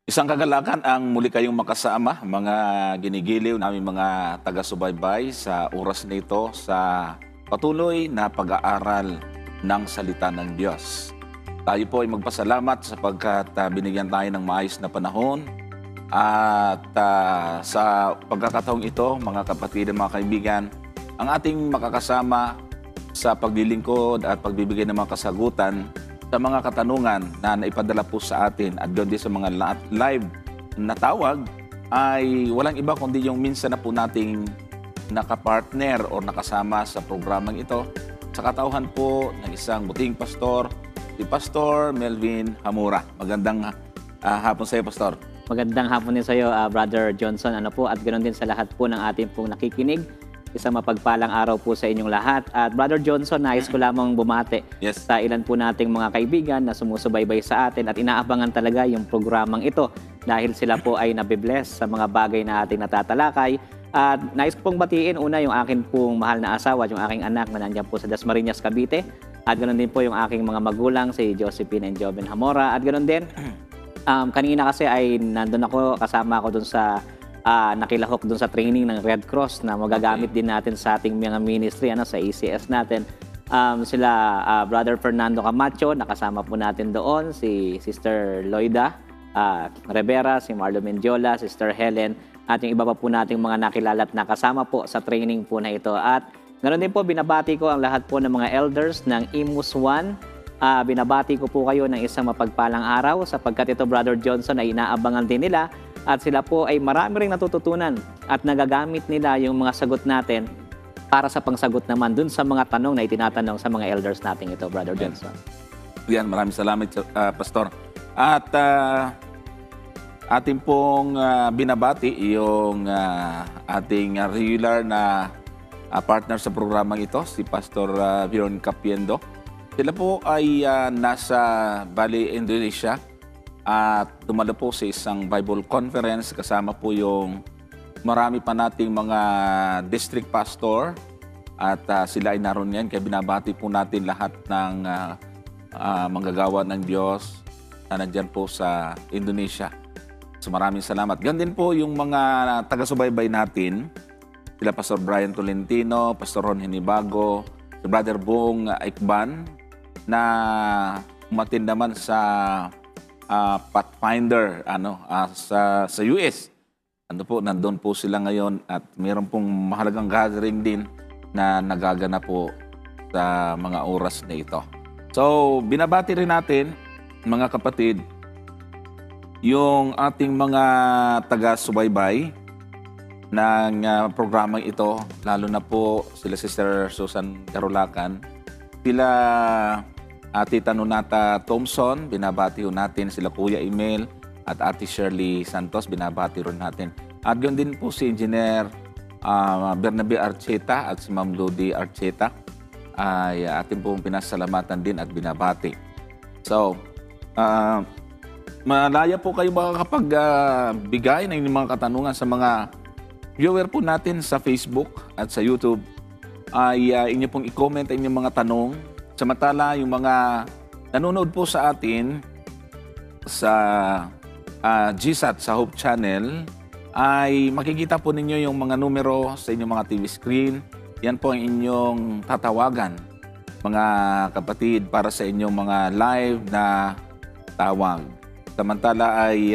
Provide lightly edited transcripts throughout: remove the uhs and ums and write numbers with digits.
Isang kagalakan ang muli kayong makasama, mga ginigiliw namin mga taga-subaybay sa oras na ito sa patuloy na pag-aaral ng salita ng Diyos. Tayo po ay magpasalamat sapagkat binigyan tayo ng maayos na panahon at sa pagkakataong ito, mga kapatid at mga kaibigan, ang ating makakasama sa paglilingkod at pagbibigay ng mga kasagutan sa mga katanungan na naipadala po sa atin at doon din sa mga live na tawag ay walang iba kundi yung minsan na po nating nakapartner o nakasama sa programang ito sa katauhan po ng isang buting pastor, si Pastor Melvin Hamura. Magandang hapon sa iyo, Pastor. Magandang hapon din sa iyo, Brother Johnson. At ganoon din sa lahat po ng ating pong nakikinig. Isang mapagpalang araw po sa inyong lahat. At Brother Johnson, nais ko lamang bumati sa ilan po nating mga kaibigan na sumusubaybay sa atin at inaabangan talaga yung programang ito dahil sila po ay nabibless sa mga bagay na ating natatalakay. At nais ko pong batiin una yung akin pong mahal na asawa, yung aking anak na nandiyan po sa Dasmariñas, Cavite. At ganoon din po yung aking mga magulang, si Josephine and Joven Hamora. At ganoon din, kanina kasi ay nandun ako, kasama ako dun sa nakilahok dun sa training ng Red Cross na magagamit din natin sa ating mga ministry sa ACS natin. Sila Brother Fernando Camacho, nakasama po natin doon, si Sister Loida Rivera, si Marlo Mendiola, Sister Helen, at yung iba pa po nating mga nakilala at nakasama po sa training po na ito. At ganoon din po, binabati ko ang lahat po ng mga elders ng Imus 1. Binabati ko po kayo ng isang mapagpalang araw sapagkat ito, Brother Johnson, ay inaabangan din nila at sila po ay marami ring natututunan at nagagamit nila yung mga sagot natin para sa pangsagot naman dun sa mga tanong na itinatanong sa mga elders natin ito, Brother Johnson. Yan, maraming salamat, Pastor. At ating pong binabati yung ating regular na partner sa programang ito, si Pastor Viron Capiendo. Sila po ay nasa Bali, Indonesia at dumalo po sa isang Bible conference kasama po yung marami pa nating mga district pastor at sila ay naroon yan. Kaya binabati po natin lahat ng manggagawa ng Diyos na nandyan po sa Indonesia. So maraming salamat. Ganun din po yung mga taga-subaybay natin, sila Pastor Brian Tolentino, Pastor Ron Hinibago, si Brother Bong Aikban, na umatin naman sa Pathfinder sa US. Nandun po sila ngayon at mayroon pong mahalagang gathering din na nagaganap po sa mga oras na ito. So, binabati rin natin, mga kapatid, yung ating mga taga-subaybay ng programang ito, lalo na po sila Sister Susan Carolacan, sila Tita Nonata Thompson, binabati rin natin, sila Kuya Emil at Ate Shirley Santos, binabati rin natin. At yun din po si Engineer Bernabe Archeta at si Ma'am Lodi Archeta ay atin pong pinasalamatan din at binabati. So, malaya po kayo makakapagbigay ng inyong mga katanungan sa mga viewer po natin sa Facebook at sa YouTube. Ay inyo pong i-comment ang inyong mga tanong. Samantala, yung mga nanonood po sa atin sa GSAT, sa Hope Channel, ay makikita po ninyo yung mga numero sa inyong mga TV screen. Yan po ang inyong tatawagan, mga kapatid, para sa inyong mga live na tawag. Samantala ay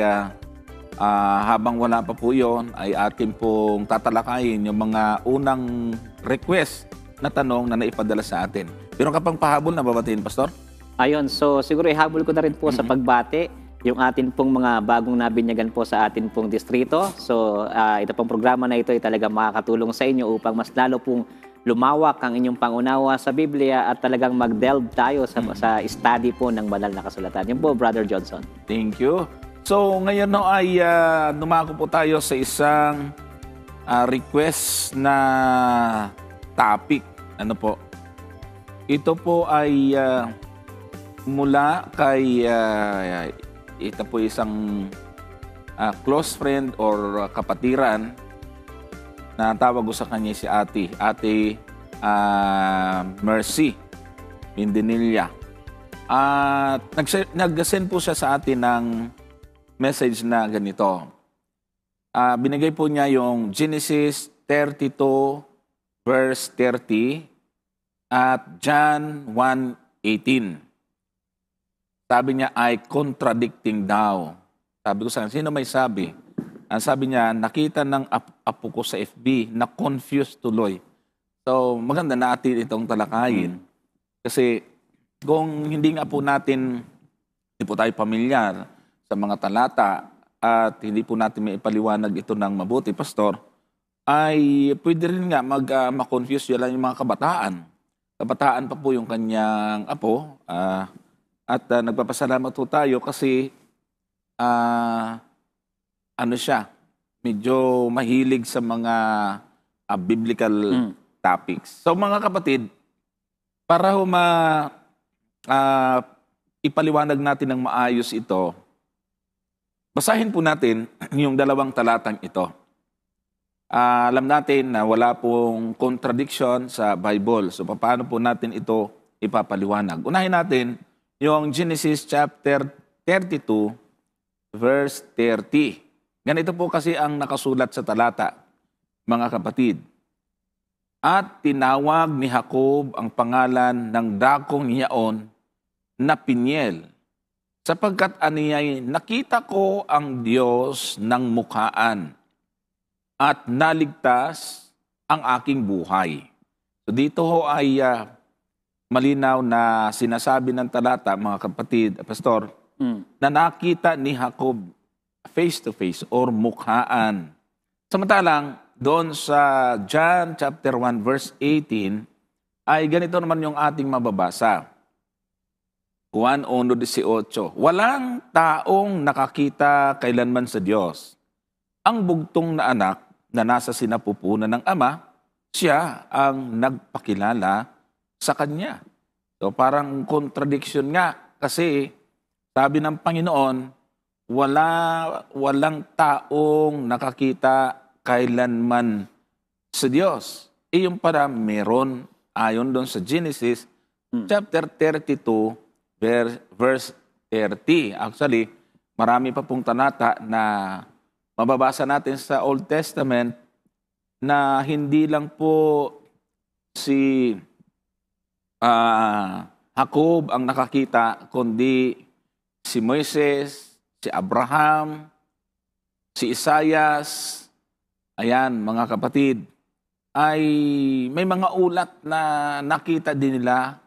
habang wala pa po yun, ay atin pong tatalakayin yung mga unang request na tanong na naipadala sa atin. Pero kapag pahabol na babatiin, Pastor? Ayun, so siguro ihabol ko na rin po sa pagbati yung atin pong mga bagong nabinyagan po sa atin pong distrito. So ito pong programa na ito ay talaga makakatulong sa inyo upang mas lalo pong lumawak ang inyong pangunawa sa Biblia at talagang mag-delve tayo sa study po ng banal na kasulatan. Yun po, Brother Johnson. Thank you. So ngayon ay dumako po tayo sa isang request na topic. Ano po? Ito po ay mula kay ito po isang close friend or kapatiran na tawag ko sa kanya si Ate Mercy Mindanilla. At nag-send po siya sa atin ng message na ganito. Binigay po niya yung Genesis 32 verse 30 at John 1:18. Sabi niya ay contradicting daw. Sabi ko sa kanya, sino may sabi? Ang sabi niya, nakita ng apo ko sa FB na confused tuloy. So maganda na atin itong talakayin. Kasi kung hindi nga po natin, hindi po tayo pamilyar sa mga talata at hindi po natin may ipaliwanag ito ng mabuti, Pastor, ay pwede rin nga ma-confuse yun lang yung mga kabataan. Kabataan pa po yung kanyang apo. At nagpapasalamat po tayo kasi ano siya, medyo mahilig sa mga biblical topics. So mga kapatid, para ipaliwanag natin ng maayos ito, basahin po natin yung dalawang talatang ito. Alam natin na wala pong contradiction sa Bible. So paano po natin ito ipapaliwanag? Unahin natin yung Genesis chapter 32 verse 30. Ganito po kasi ang nakasulat sa talata, mga kapatid. At tinawag ni Jacob ang pangalan ng dakong niyaon na Peniel, sapagkat aniyay nakita ko ang Diyos ng mukhaan at naligtas ang aking buhay. So dito ho ay malinaw na sinasabi ng talata, mga kapatid, Pastor, na nakita ni Jacob face to face or mukhaan. Samantalang doon sa John chapter 1 verse 18 ay ganito naman yung ating mababasa. Juan 1:18. Walang taong nakakita kailanman sa Diyos. Ang bugtong na anak na nasa sinapupunan ng Ama, siya ang nagpakilala sa Kanya. So parang contradiction nga kasi sabi ng Panginoon, walang taong nakakita kailanman sa Diyos. Yung para meron ayon doon sa Genesis chapter 32 verse 30. Actually, marami pa pong talata na mababasa natin sa Old Testament na hindi lang po si Jacob ang nakakita, kundi si Moises, si Abraham, si Isaias. Ayan, mga kapatid, ay may mga ulat na nakita din nila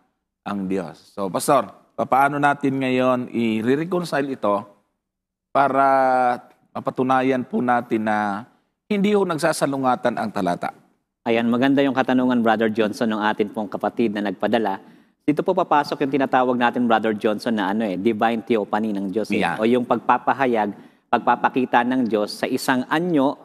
ang Diyos. So, Pastor, paano natin ngayon i-reconcile ito para mapatunayan po natin na hindi ho nagsasalungatan ang talata? Ayan, maganda yung katanungan, Brother Johnson, ng atin pong kapatid na nagpadala. Dito po papasok yung tinatawag natin, Brother Johnson, na divine theophany ng Diyos. Yeah. O yung pagpapakita ng Diyos sa isang anyo,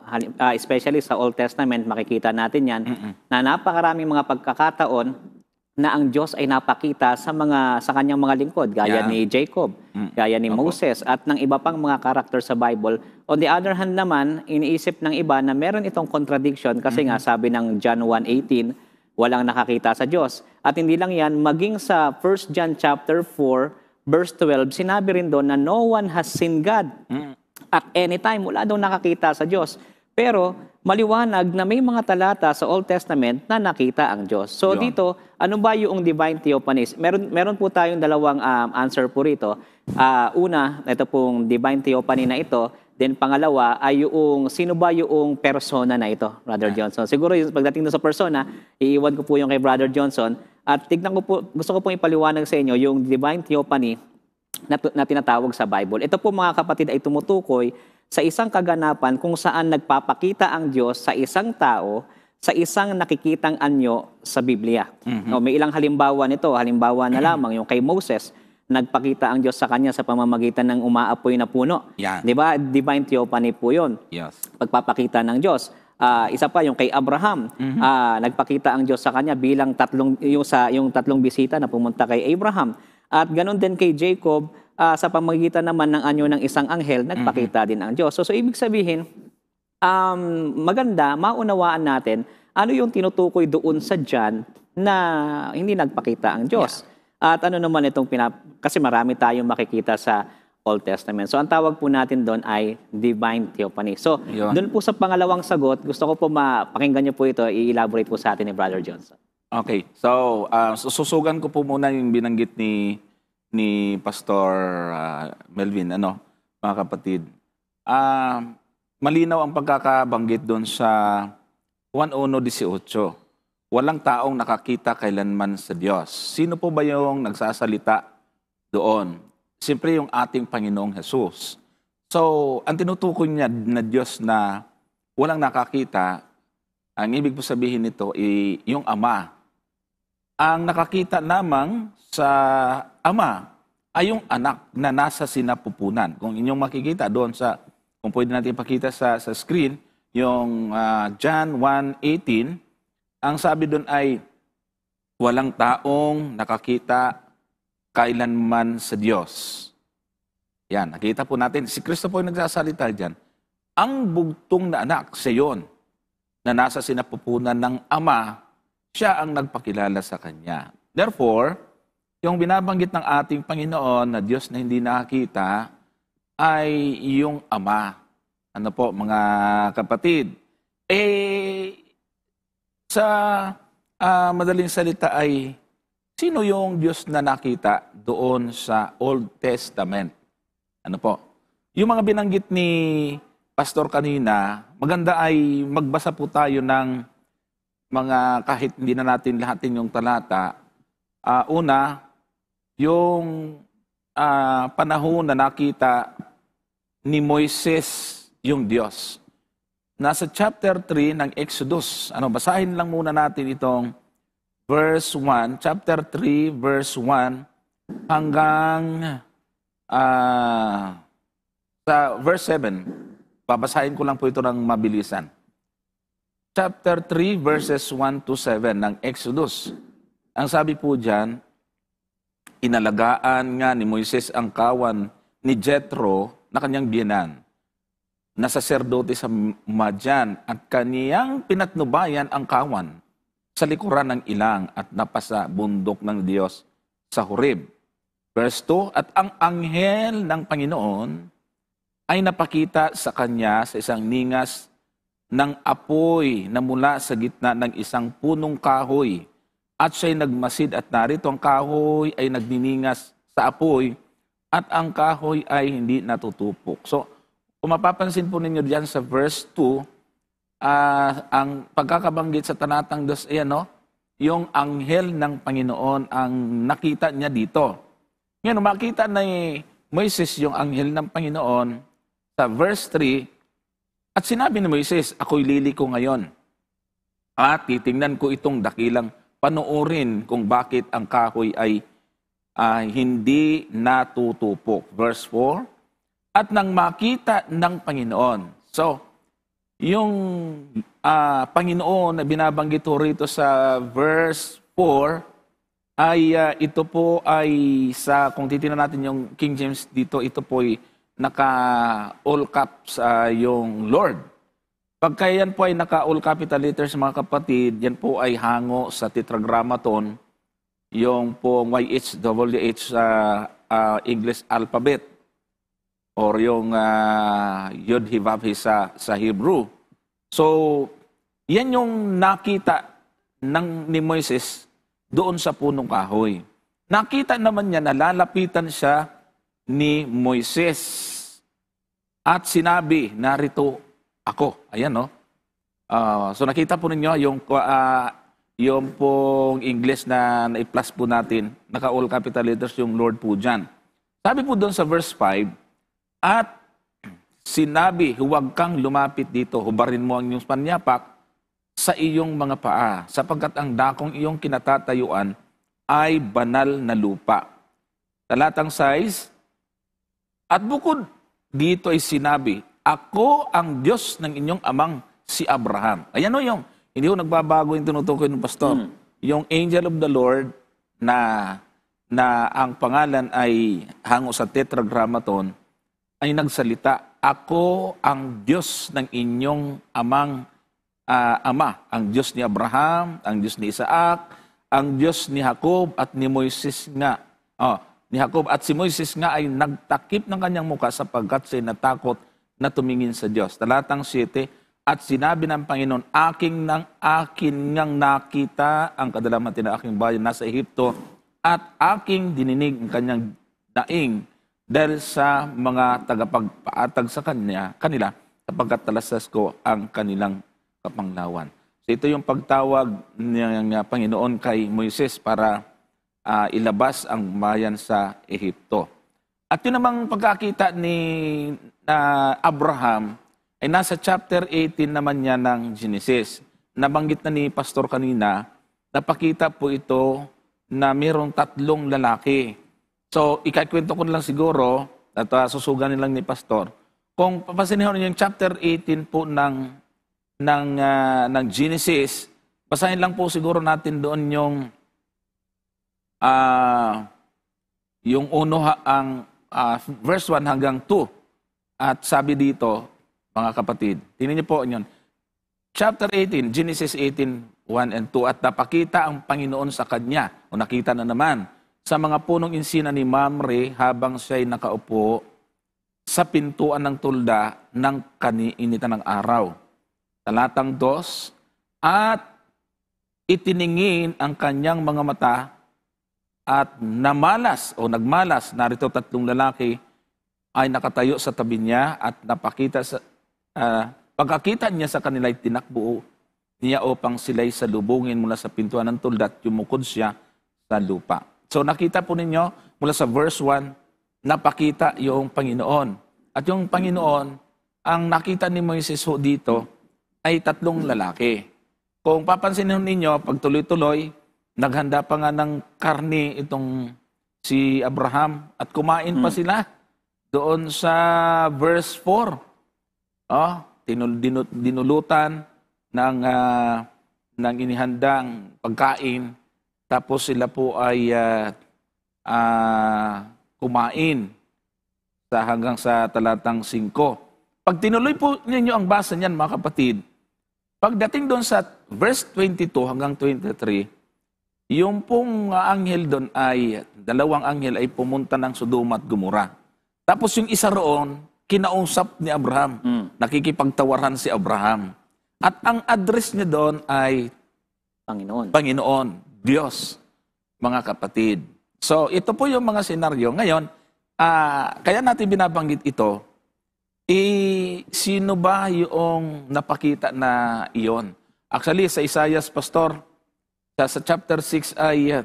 especially sa Old Testament, makikita natin yan, na napakaraming mga pagkakataon na ang Diyos ay napakita sa kanyang mga lingkod, gaya ni Jacob, gaya ni Moses, at ng iba pang mga karakter sa Bible. On the other hand naman, iniisip ng iba na meron itong contradiction kasi nga sabi ng John 1:18, walang nakakita sa Diyos. At hindi lang yan, maging sa 1 John chapter 4, verse 12, sinabi rin doon na no one has seen God. At anytime, wala daw nakakita sa Diyos. Pero maliwanag na may mga talata sa Old Testament na nakita ang Diyos. So dito, ano ba yung divine theophany? Meron po tayong dalawang answer po rito. Una, ito pong divine theophany na ito. Then pangalawa ay sino ba yung persona na ito, Brother Johnson? Siguro pagdating doon sa persona, iiwan ko po yung kay Brother Johnson. At gusto ko pong ipaliwanag sa inyo yung divine theophany na tinatawag sa Bible. Ito po, mga kapatid, ay tumutukoy sa isang kaganapan kung saan nagpapakita ang Diyos sa isang tao sa isang nakikitang anyo sa Biblia. May ilang halimbawa nito. Halimbawa na lamang yung kay Moses, nagpakita ang Diyos sa kanya sa pamamagitan ng umaapoy na puno. Di ba? Divine theophany po yun. Yes. Pagpapakita ng Diyos. Isa pa yung kay Abraham, nagpakita ang Diyos sa kanya bilang yung tatlong bisita na pumunta kay Abraham. At ganoon din kay Jacob, sa pamamagitan naman ng anyo ng isang anghel, nagpakita din ang Diyos. So ibig sabihin, maganda, maunawaan natin ano yung tinutukoy doon sa John na hindi nagpakita ang Diyos. At ano naman itong kasi marami tayong makikita sa Old Testament. So ang tawag po natin doon ay divine theophany. So Yun. doon po sa pangalawang sagot, gusto ko po mapakinggan niyo po ito, i-elaborate po sa atin ni Brother Johnson. Okay. So, susugan ko po muna yung binanggit ni Pastor Melvin, mga kapatid. Malinaw ang pagkakabanggit doon sa 1:18. Walang taong nakakita kailanman sa Diyos. Sino po ba yung nagsasalita doon? Siyempre yung ating Panginoong Jesus. So, ang tinutukoy niya na Diyos na walang nakakita, ang ibig po sabihin nito ay yung Ama. Ang nakakita lamang sa Ama ay yung anak na nasa sinapupunan. Kung inyong makikita doon kung pwede natin ipakita sa screen, yung John 1:18, ang sabi doon ay, walang taong nakakita kailanman sa Diyos. Yan, nakita po natin. Si Kristo po yung nagsasalita dyan. Ang bugtong na anak, siya yun, na nasa sinapupunan ng Ama, siya ang nagpakilala sa Kanya. Therefore, yung binabanggit ng ating Panginoon na Diyos na hindi nakakita ay yung Ama. Ano po, mga kapatid? Sa madaling salita ay, sino yung Diyos na nakita doon sa Old Testament? Ano po? Yung mga binanggit ni Pastor kanina, maganda ay magbasa po tayo ng mga, kahit hindi na natin lahatin yung talata. Una, yung panahon na nakita ni Moises yung Diyos. Nasa chapter 3 ng Exodus. Basahin lang muna natin itong verse 1, chapter 3, verse 1, hanggang sa verse 7. Babasahin ko lang po ito ng mabilisan. Chapter 3, verses 1 to 7 ng Exodus. Ang sabi po dyan, inalagaan nga ni Moises ang kawan ni Jethro na kanyang biyenan, na saserdote sa Madian, at kaniyang pinatnubayan ang kawan sa likuran ng ilang at napasa bundok ng Diyos sa Horeb. Verse 2, at ang anghel ng Panginoon ay napakita sa kanya sa isang ningas ng apoy na mula sa gitna ng isang punong kahoy. At siya'y nagmasid at narito ang kahoy ay nagniningas sa apoy at ang kahoy ay hindi natutupok. So, kung mapapansin po ninyo diyan sa verse 2, ang pagkakabanggit sa talatang 2, yung anghel ng Panginoon ang nakita niya dito. Ngayon, makita na ni Moises yung anghel ng Panginoon sa verse 3, at sinabi ni Moises, ako'y liliko ngayon. At titingnan ko itong dakilang panoorin kung bakit ang kahoy ay hindi natutupok. Verse 4, at nang makita ng Panginoon. So, yung Panginoon na binabanggit rito sa verse 4, ay ito po ay kung titingnan natin yung King James dito, ito po ay naka-all caps yung Lord. Pagka yan po ay naka-all capital letters, mga kapatid, yan po ay hango sa Tetragrammaton, yung po YHWH English alphabet, or yung Yod He Vav He sa Hebrew. So, yan yung nakita ni Moises doon sa punong kahoy. Nakita naman niya na lalapitan siya ni Moises at sinabi, narito ako. Ayan, no? So nakita po ninyo yung pong English na i-plus po natin, naka-all capital letters yung Lord po dyan. Sabi po doon sa verse 5, at sinabi, huwag kang lumapit dito, hubarin mo ang iyong panyapak sa iyong mga paa, sapagkat ang dakong iyong kinatatayuan ay banal na lupa. Talatang 6, at bukod dito ay sinabi, ako ang Diyos ng inyong amang si Abraham. Ayan o yung, hindi ko nagbabago yung tinutukoy ng pastor. Yung angel of the Lord na ang pangalan ay hango sa Tetragrammaton ay nagsalita, ako ang Diyos ng inyong amang ama, ang Diyos ni Abraham, ang Diyos ni Isaac, ang Diyos ni Jacob at ni Moises nga. ni Jacob. At si Moises nga ay nagtakip ng kanyang muka sapagkat siya natakot na tumingin sa Diyos. Talatang 7, at sinabi ng Panginoon, akin ngang nakita ang kadalaman na aking bayan nasa Ehipto at aking dininig ang kanyang daing dahil sa mga tagapagpaatag sa kanila sapagkat talasas ko ang kanilang kapanglawan. So ito yung pagtawag ng Panginoon kay Moises para ilabas ang bayan sa Ehipto. At yun namang pagkakita ni Abraham ay nasa chapter 18 naman niya ng Genesis. Nabanggit na ni Pastor kanina, napakita po ito na mayroong 3 lalaki. So, ikakwento ko lang siguro, at susuganin lang ni Pastor, kung papasinihan niyo yung chapter 18 po ng Genesis, basahin lang po siguro natin doon yung verse 1 hanggang 2. At sabi dito, mga kapatid, tingnan niyo po yun. Chapter 18, Genesis 18, 1 and 2, at napakita ang Panginoon sa kanya, o nakita na naman, sa mga punong insina ni Mamre habang siya'y nakaupo sa pintuan ng tulda ng kaniinitan ng araw. Talatang 2, at itiningin ang kanyang mga mata at nagmalas, narito 3 lalaki, ay nakatayo sa tabi niya at pagkakita niya sa kanila ay tinakbo niya upang sila'y salubungin mula sa pintuan ng tulda at yumukod siya sa lupa. So nakita po ninyo mula sa verse 1, napakita yung Panginoon. At yung Panginoon, ang nakita ni Moises dito ay 3 lalaki. Kung papansinin ninyo, pag tuloy-tuloy, naghanda pa nga ng karne itong si Abraham at kumain pa sila doon sa verse 4. Dinulutan ng inihandang pagkain, tapos sila po ay kumain hanggang sa talatang 5. Pag tinuloy po ninyo ang basa niyan, mga kapatid, pagdating doon sa verse 22 hanggang 23, yung pong anghel doon ay, 2 anghel ay pumunta ng Sodoma at Gomora. Tapos yung isa roon, kinausap ni Abraham. Nakikipagtawaran si Abraham. At ang address niya doon ay Panginoon, Diyos, mga kapatid. So, ito po yung mga senaryo. Ngayon, kaya natin binabanggit ito, sino ba yung napakita na iyon? Actually, sa Isaiah, Pastor, sa chapter 6 ay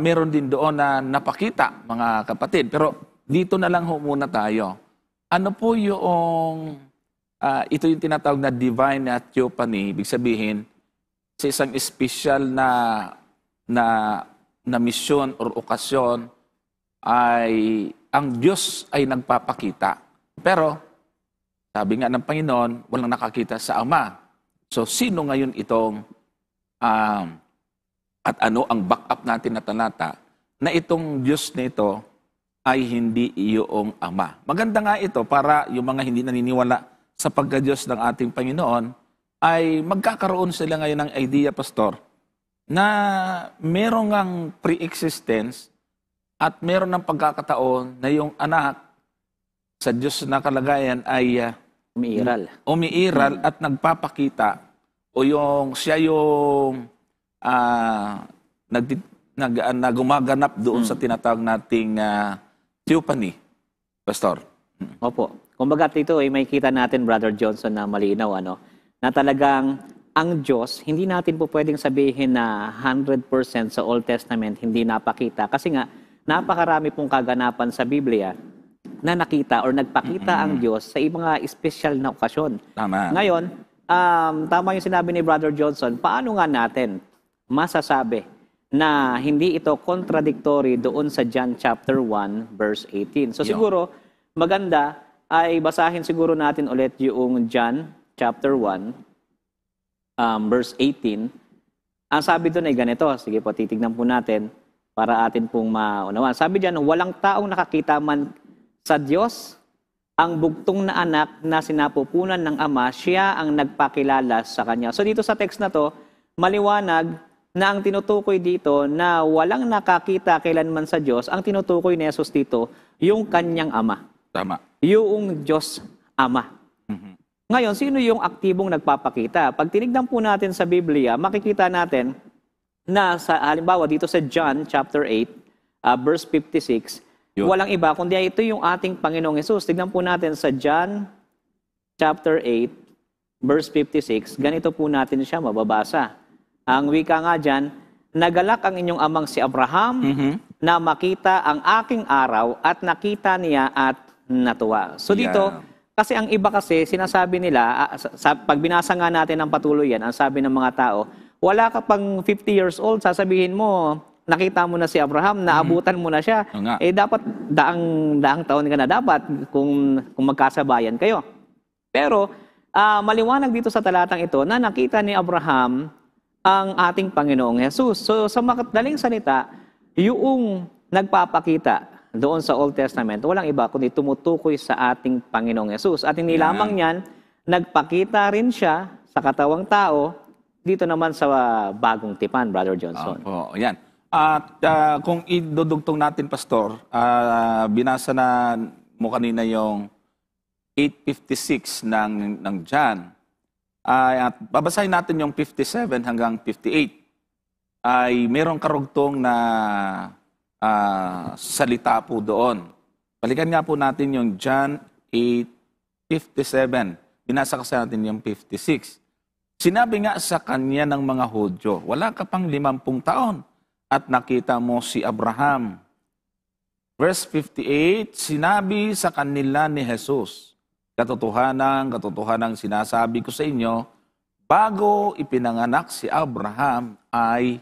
meron din doon na napakita, mga kapatid. Pero dito na lang muna tayo. Ano po yung, ito yung tinatawag na divine theophany, ibig sabihin, sa isang espesyal na misyon or okasyon, ay ang Diyos ay nagpapakita. Pero, sabi nga ng Panginoon, walang nakakita sa Ama. So, sino ngayon itong, at ano ang backup natin na talata, na itong Diyos na ito, ay hindi iyong Ama. Maganda nga ito para yung mga hindi naniniwala sa pagka-Diyos ng ating Panginoon ay magkakaroon sila ngayon ng idea, Pastor, na meron ngang pre-existence at meron ng pagkakataon na yung anak sa Diyos na kalagayan ay umiiral at nagpapakita o yung siya yung gumaganap doon sa tinatawag nating theophany, Pastor. Opo. Kumbaga ito ay may kita natin, Brother Johnson, na malinaw, na talagang ang Diyos, hindi natin po pwedeng sabihin na 100% sa Old Testament hindi napakita. Kasi nga, napakarami pong kaganapan sa Biblia na nakita or nagpakita ang Diyos sa mga espesyal na okasyon. Tama. Ngayon, tama yung sinabi ni Brother Johnson, paano nga natin masasabi na hindi ito contradictory doon sa John chapter 1 verse 18. So siguro maganda ay basahin siguro natin ulit yung John chapter 1 verse 18. Ang sabi doon ay ganito. Sige po, titignan po natin para atin pong maunawaan. Sabi diyan, walang taong nakakita man sa Diyos, ang bugtong na anak na sinapupunan ng Ama, siya ang nagpakilala sa Kanya. So dito sa text na to, maliwanag na ang tinutukoy dito na walang nakakita kailanman sa Diyos, ang tinutukoy ni Jesus dito, yung kanyang Ama. Tama. Yung Diyos Ama. Ngayon, sino yung aktibong nagpapakita? Pag tinignan po natin sa Biblia, makikita natin na sa halimbawa dito sa John chapter 8, verse 56, walang iba kundi ito yung ating Panginoong Hesus. Tignan po natin sa John chapter 8, verse 56, ganito po natin siya mababasa. Ang wika nga dyan, nagalak ang inyong amang si Abraham na makita ang aking araw at nakita niya at natuwa. So dito, kasi ang iba kasi, sinasabi nila, pag binasa nga natin ng patuloy yan, ang sabi ng mga tao, wala ka pang 50 years old, sasabihin mo, nakita mo na si Abraham, naabutan mo na siya. Dapat daang taon ka na dapat kung magkasabayan kayo. Pero, maliwanag dito sa talatang ito na nakita ni Abraham ang ating Panginoong Hesus. So, sa madaling salita, yung nagpapakita doon sa Old Testament, walang iba kundi tumutukoy sa ating Panginoong Hesus. At hindi lamang yan, nagpakita rin siya sa katawang tao dito naman sa Bagong Tipan, Brother Johnson. Yan. At kung idudugtong natin, Pastor, binasa na mo kanina yung 8:56 ng John, at babasahin natin yung 57 hanggang 58, ay merong karugtong na salita po doon. Balikan nga po natin yung John 8:57. Binasa kasi natin yung 56. Sinabi nga sa kanya ng mga Hudyo, wala ka pang 50 taon at nakita mo si Abraham. Verse 58, sinabi sa kanila ni Jesus, katotohanan sinasabi ko sa inyo, bago ipinanganak si Abraham ay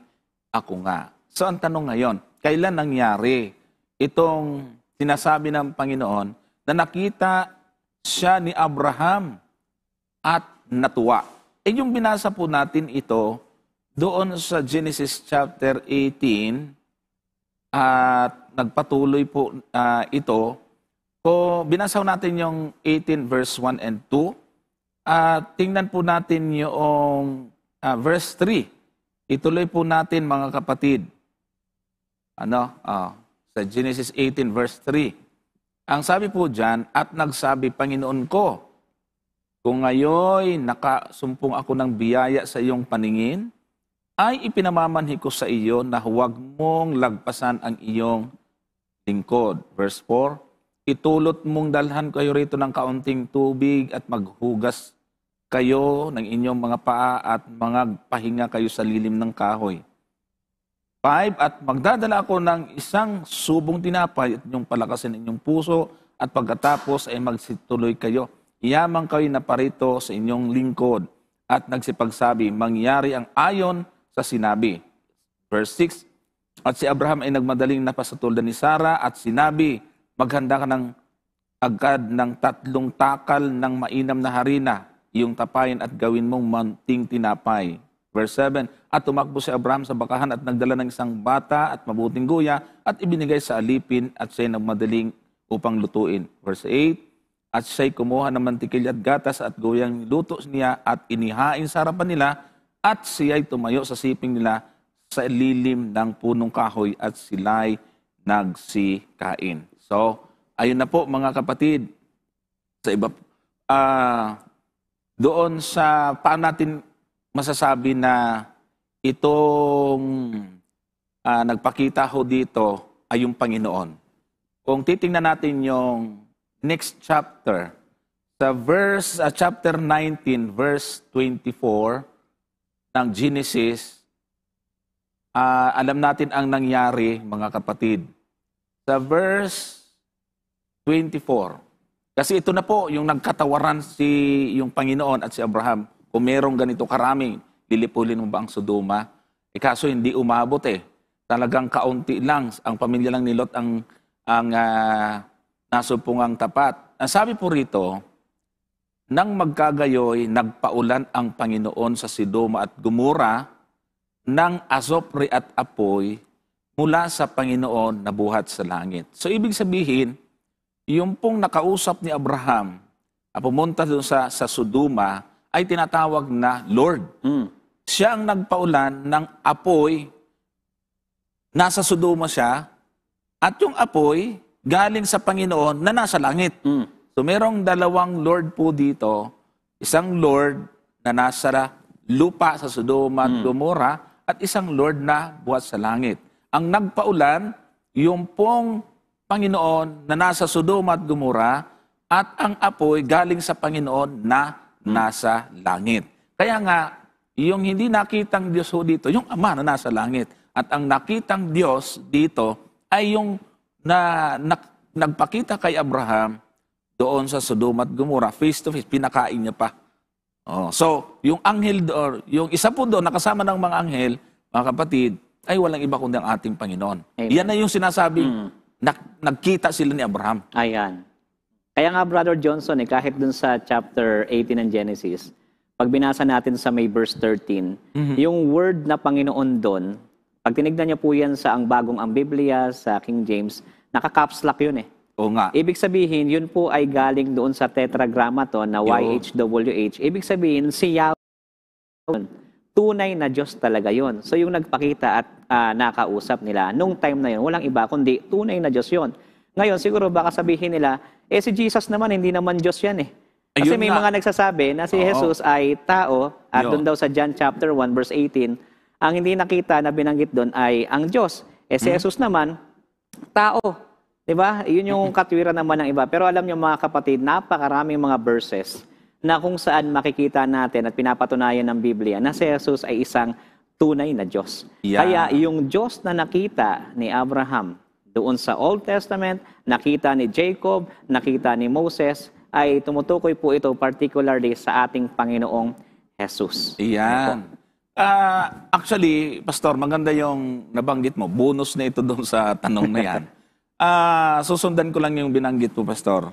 ako nga. So ang tanong ngayon, kailan nangyari itong sinasabi ng Panginoon na nakita siya ni Abraham at natuwa? Yung binasa po natin ito doon sa Genesis chapter 18 at nagpatuloy po ito. Kung binasa natin yung 18 verse 1 and 2, tingnan po natin yung verse 3. Ituloy po natin mga kapatid. Sa Genesis 18 verse 3. Ang sabi po dyan, at nagsabi, Panginoon ko, kung ngayon nakasumpong ako ng biyaya sa iyong paningin, ay ipinamamanhi ko sa iyo na huwag mong lagpasan ang iyong lingkod. Verse 4, itulot mong dalhan kayo rito ng kaunting tubig at maghugas kayo ng inyong mga paa at pahinga kayo sa lilim ng kahoy. 5, at magdadala ako ng isang subong tinapay at inyong palakasin inyong puso at pagkatapos ay magsituloy kayo. Iyamang kayo na parito sa inyong lingkod at nagsipagsabi, mangyari ang ayon sa sinabi. Verse 6, at si Abraham ay nagmadaling napasatuldan ni Sarah at sinabi, maghanda ka ng agad ng 3 takal ng mainam na harina, iyong tapayin at gawin mong manting tinapay. Verse 7, at tumakbo si Abraham sa bakahan at nagdala ng isang bata at mabuting guya at ibinigay sa alipin at siya'y nagmadaling upang lutuin. Verse 8, at siya'y kumuha ng mantikilya at gatas at guyang niluto niya at inihain sa harapan nila at siya'y tumayo sa siping nila sa lilim ng punong kahoy at sila'y nagsikain. So, ayun na po mga kapatid, sa iba, doon sa paano natin masasabi na itong nagpakita ho dito ay yung Panginoon. Kung titingnan natin yung next chapter, sa chapter 19, verse 24 ng Genesis, alam natin ang nangyari, mga kapatid. Sa verse 24, kasi ito na po yung nagkatawaran yung Panginoon at si Abraham. Kung merong ganito karaming, lilipulin mo ba ang Sodoma? Kaso hindi umabot Talagang kaunti lang. Ang pamilya lang ni Lot ang nasumpungang tapat. Ang sabi po rito, nang magkagayoy, nagpaulan ang Panginoon sa Sodoma at Gomora ng asopre at apoy mula sa Panginoon na buhat sa langit. So ibig sabihin, yung pong nakausap ni Abraham, pumunta doon sa Sodoma, ay tinatawag na Lord. siya ang nagpaulan ng apoy, nasa Sodoma siya, at yung apoy galing sa Panginoon na nasa langit. So merong dalawang Lord po dito, isang Lord na nasa lupa sa Sodoma at Gomora, at isang Lord na buhat sa langit. Ang nagpaulan, yung pong Panginoon na nasa Sodoma at Gomora, at ang apoy galing sa Panginoon na nasa langit. Kaya nga, yung hindi nakitang Diyos ho dito, yung Ama na nasa langit. At ang nakitang Diyos dito ay yung nagpakita kay Abraham doon sa Sodoma at Gomora, face to face, pinakain niya pa. So, yung anghel doon, yung isa po doon, nakasama ng mga anghel, mga kapatid, ay walang iba kundi ang ating Panginoon. Amen. Yan na yung sinasabing, nagkita sila ni Abraham. Ayan. Kaya nga, Brother Johnson, kahit dun sa chapter 18 ng Genesis, pag binasa natin sa may verse 13, yung word na Panginoon doon, pag tinignan niyo po yan sa ang bagong ang Biblia, sa King James, naka-caps lock yun eh. Oo nga. Ibig sabihin, yun po ay galing doon sa tetragrammaton na YHWH. Ibig sabihin, si Yahweh, tunay na Diyos talaga yun. So yung nagpakita at nakausap nila, nung time na yun, walang iba kundi tunay na Diyos yun. Ngayon, siguro baka sabihin nila, si Jesus naman, hindi naman Diyos yan eh. Kasi ayun may mga nagsasabi na si Jesus ay tao, at doon daw sa John chapter 1 verse 18, ang hindi nakita na binanggit doon ay ang Diyos. Si Jesus naman, tao. Diba? Yun yung katwiran naman ng iba. Pero alam niyo mga kapatid, napakaraming mga verses na kung saan makikita natin at pinapatunayan ng Biblia na si Jesus ay isang tunay na Diyos. Yeah. Kaya yung Diyos na nakita ni Abraham doon sa Old Testament, nakita ni Jacob, nakita ni Moses, ay tumutukoy po ito particularly sa ating Panginoong Jesus. Iyan. Actually, Pastor, maganda yung nabanggit mo. Bonus na ito doon sa tanong na yan. Susundan ko lang yung binanggit mo, Pastor.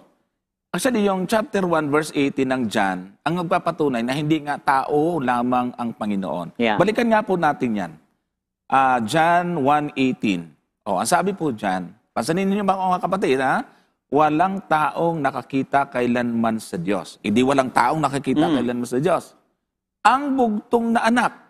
Actually, yung chapter 1, verse 18 ng John, ang nagpapatunay na hindi nga tao lamang ang Panginoon. Yeah. Balikan nga po natin yan. John 1:18. Ang sabi po dyan, pasanin niyo ba mga kapatid, ha? Walang taong nakakita kailanman sa Diyos. Hindi walang taong nakakita kailanman sa Diyos. Ang bugtong na anak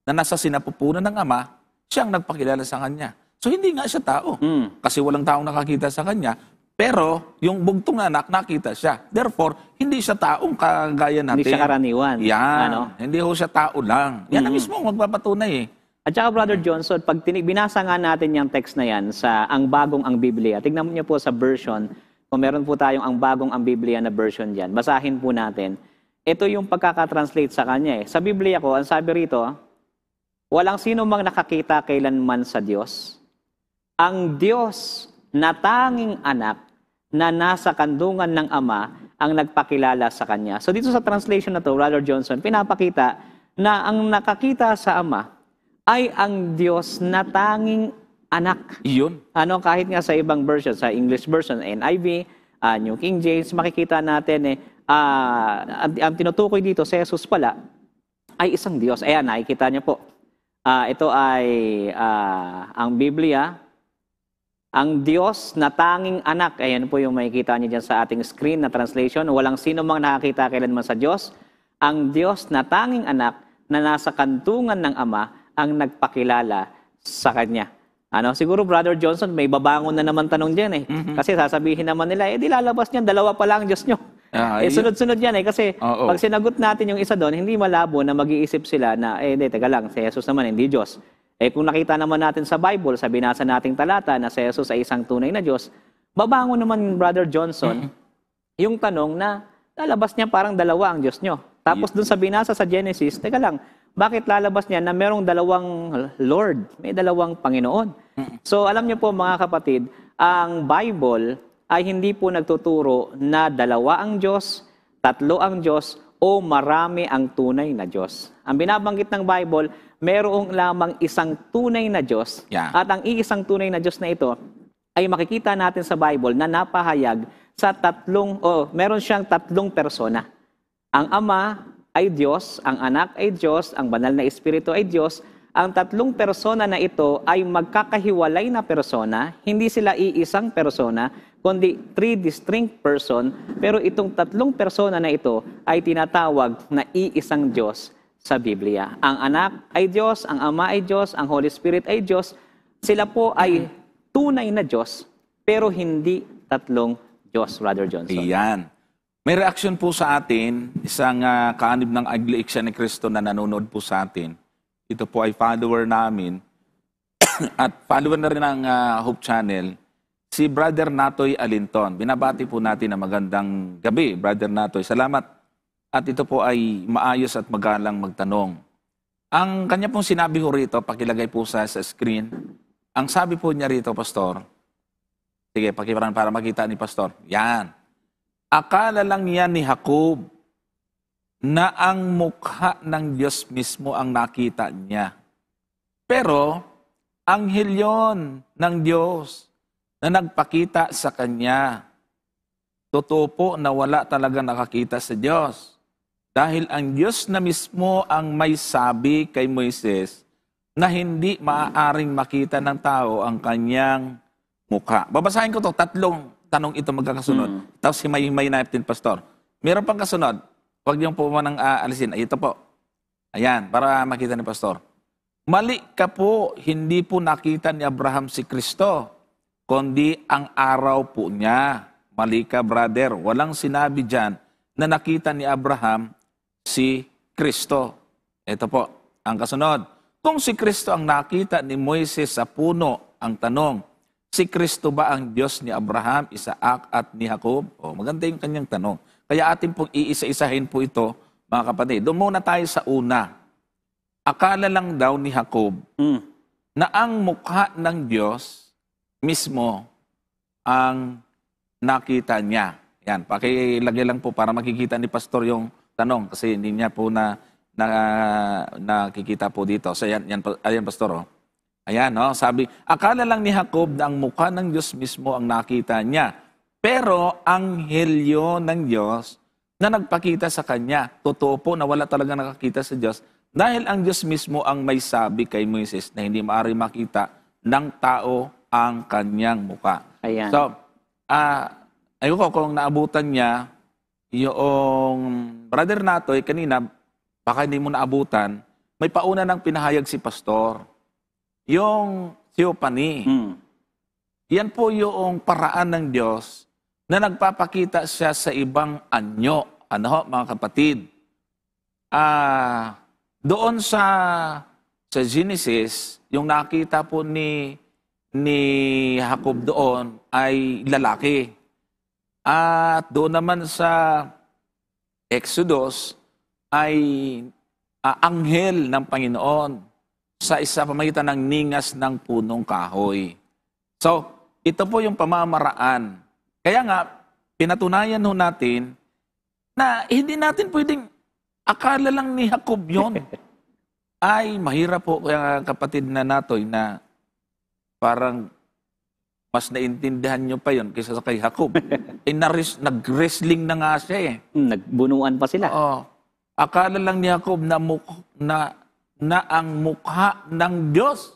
na nasa sinapupunan ng Ama, siyang nagpakilala sa Kanya. So, hindi nga siya tao. Kasi walang taong nakakita sa Kanya. Pero, yung bugtong na anak, nakita siya. Therefore, hindi siya taong kagaya natin. Hindi siya karaniwan. Yan. Hindi ho siya tao lang. Yan na mismo ang magpapatunay eh. At saka, Brother Johnson, pag binasa nga natin yung text na yan sa ang bagong ang Biblia, tignan niyo po sa version, kung meron po tayong ang bagong ang Biblia na version dyan, basahin po natin. Ito yung pagkakatranslate sa kanya eh. Sa Biblia ko, ang sabi rito, walang sino mang nakakita kailanman sa Diyos. Ang Diyos na tanging anak na nasa kandungan ng Ama ang nagpakilala sa Kanya. So dito sa translation na to, Brother Johnson, pinapakita na ang nakakita sa Ama ay ang Diyos na tanging anak. Iyon. Kahit nga sa ibang version, sa English version, NIV, New King James, makikita natin ang tinutukoy dito sa Jesus pala ay isang Diyos. Ayan, nakikita niyo po. Ito ay ang Biblia. Ang Diyos na tanging anak. Ayan po yung makikita niyo dyan sa ating screen na translation. Walang sino mang nakakita kailanman sa Diyos. Ang Diyos na tanging anak na nasa kantungan ng Ama ang nagpakilala sa Kanya. Siguro, Brother Johnson, may babangon na naman tanong dyan eh. Kasi sasabihin naman nila, di lalabas niyan, dalawa pa lang Diyos nyo. Sunod-sunod yan eh. Kasi pag sinagot natin yung isa doon, hindi malabo na mag-iisip sila na, teka lang, si Jesus naman, hindi Diyos. Kung nakita naman natin sa Bible, sa binasa nating talata na si Jesus ay isang tunay na Diyos, babangon naman, Brother Johnson, yung tanong na lalabas niya parang dalawa ang Diyos nyo. Tapos doon sa binasa sa Genesis, teka lang, bakit lalabas niya na merong dalawang Lord, may dalawang Panginoon? So alam niyo po mga kapatid, ang Bible ay hindi po nagtuturo na dalawa ang Diyos, tatlo ang Diyos, o marami ang tunay na Diyos. Ang binabanggit ng Bible, merong lamang isang tunay na Diyos. Yeah. At ang iisang tunay na Diyos na ito ay makikita natin sa Bible na napahayag sa meron siyang tatlong persona. Ang Ama ay Diyos, ang Anak ay Diyos, ang Banal na Espiritu ay Diyos. Ang tatlong persona na ito ay magkakahiwalay na persona, hindi sila iisang persona, kundi three distinct person, pero itong tatlong persona na ito ay tinatawag na iisang Diyos sa Biblia. Ang anak ay Diyos, ang ama ay Diyos, ang Holy Spirit ay Diyos. Sila po ay tunay na Diyos, pero hindi tatlong Diyos, Brother Johnson. Iyan. May reaksyon po sa atin, isang kaanib ng Iglesia ni Cristo na nanonood po sa atin. Ito po ay follower namin at follower na rin ng Hope Channel, si Brother Natoy Alinton. Binabati po natin na magandang gabi, Brother Natoy. Salamat. At ito po ay maayos at magalang magtanong. Ang kanya pong sinabi ko rito, pakilagay po sa screen, ang sabi po niya rito, Pastor, sige, pakiparan para makita ni Pastor. Yan. Akala lang yan ni Jacob na ang mukha ng Diyos mismo ang nakita niya. Pero, anghel yon ng Diyos na nagpakita sa kanya. Totoo po na wala talaga nakakita sa Diyos. Dahil ang Diyos na mismo ang may sabi kay Moises na hindi maaaring makita ng tao ang kanyang mukha. Babasahin ko to, tatlong tanong ito magkakasunod. Tapos himay-himay natin, Pastor. Meron pang kasunod. Huwag niyong po manang alisin. Ay, ito po. Ayan, para makita ni Pastor. Mali ka po, hindi po nakita ni Abraham si Kristo, kundi ang araw po niya. Mali ka, brother. Walang sinabi dyan na nakita ni Abraham si Kristo. Ito po, ang kasunod. Kung si Kristo ang nakita ni Moises sa puno, ang tanong, si Kristo ba ang Diyos ni Abraham, Isaac at ni Jacob? O, maganda yung kanyang tanong. Kaya atin pong iisa-isahin po ito, mga kapatid. Doon muna tayo sa una. Akala lang daw ni Jacob na ang mukha ng Diyos mismo ang nakita niya. Yan, pakilagay lang po para makikita ni Pastor yung tanong kasi hindi niya po nakikita po dito. So ayan Pastor. Oh. Ayan, no? Sabi, akala lang ni Jacob na ang mukha ng Diyos mismo ang nakita niya. Pero anghel yun ng Diyos na nagpakita sa kanya. Totoo po na wala talaga nakakita sa Diyos dahil ang Diyos mismo ang may sabi kay Moises na hindi maaari makita ng tao ang kanyang mukha. Ayan. So, ayoko kung naabutan niya yung Brother Natoy kanina, baka hindi mo naabutan, may pauna ng pinahayag si Pastor. Yung theophany. Yan po yung paraan ng Diyos na nagpapakita siya sa ibang anyo. Ano ho, mga kapatid? Doon sa Genesis, yung nakita po ni Jacob doon ay lalaki. At doon naman sa Exodus ay anghel ng Panginoon sa isa pamagitan ng ningas ng punong kahoy. So, ito po yung pamamaraan. Kaya nga, pinatunayan ho natin na hindi natin pwedeng akala lang ni Jacob yun. Ay, mahirap po kaya kapatid na Natoy na parang mas naintindihan nyo pa yun kaysa sa kay Jacob. Nag-wrestling na nga siya eh. Nagbunuan pa sila. Oo. Akala lang ni Jacob na ang mukha ng Diyos.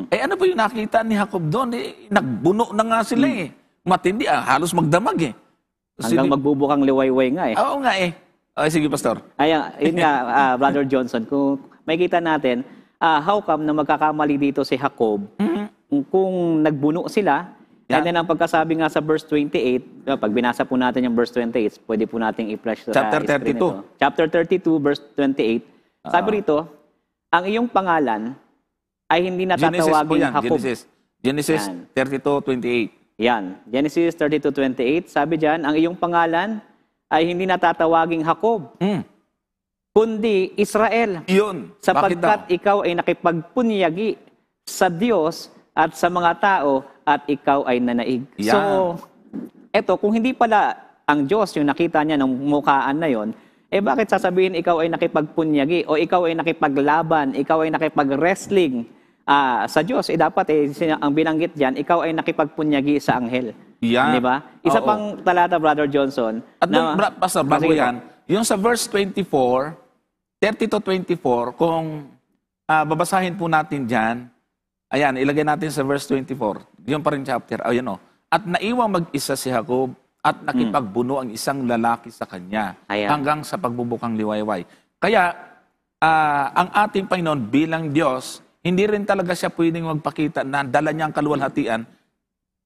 Eh ano po yung nakita ni Jacob doon? Nagbuno na nga sila eh. Matindi, halos magdamag eh. Hanggang magbubukang liwayway nga eh. Oo nga eh. Ay, sige, Pastor. Ayan, yun nga, Brother Johnson, kung makikita natin, how come na magkakamali dito si Jacob, kung nagbuno sila, and then ang pagkasabi nga sa verse 28, pag binasa po natin yung verse 28, pwede po natin i-flash sa Chapter 32. ito. Chapter 32, verse 28. Sabi rito, ang iyong pangalan ay hindi natatawagin Jacob. Genesis 32:28. Yan. Genesis 32:28. Sabi diyan, ang iyong pangalan ay hindi natatawaging Jacob, kundi Israel. Yun. Sapagkat ikaw ay nakipagpunyagi sa Diyos at sa mga tao at ikaw ay nanaig. Yan. So, eto, kung hindi pala ang Diyos yung nakita niya ng mukhaan na yon, bakit sasabihin ikaw ay nakipagpunyagi o ikaw ay nakipaglaban, ikaw ay nakipag-wrestling sa Diyos? Dapat ang binanggit diyan, ikaw ay nakipagpunyagi sa anghel. Yan. Di ba? Isa pang talata, Brother Johnson. At Pastor, bago yan, yung sa verse 24, 30-24, kung babasahin po natin dyan, ayan, ilagay natin sa verse 24, yung pa rin chapter, ayan o. At naiwang mag-isa si Jacob at nakipagbuno ang isang lalaki sa kanya hanggang sa pagbubukang liwayway. Kaya, ang ating Panginoon bilang Diyos, hindi rin talaga siya pwedeng magpakita na dala niya ang kaluwalhatian.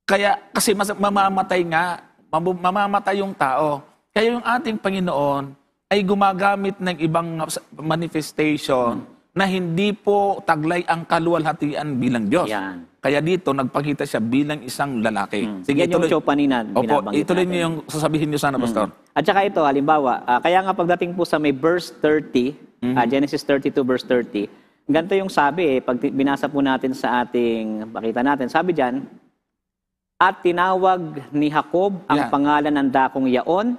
Kaya, kasi mamamatay nga, mamamatay yung tao. Kaya yung ating Panginoon ay gumagamit ng ibang manifestation na hindi po taglay ang kaluwalhatian bilang Diyos. Yan. Kaya dito, nagpakita siya bilang isang lalaki. Sige, yan yung Chopanina, binabanggit ituloy natin. niyo yung sasabihin niyo sana, Pastor. At saka ito, halimbawa, kaya nga pagdating po sa may verse 30, Genesis 32 verse 30, ganito yung sabi pag binasa po natin sa ating, pakita natin, sabi dyan, at tinawag ni Jacob ang pangalan ng dakong yaon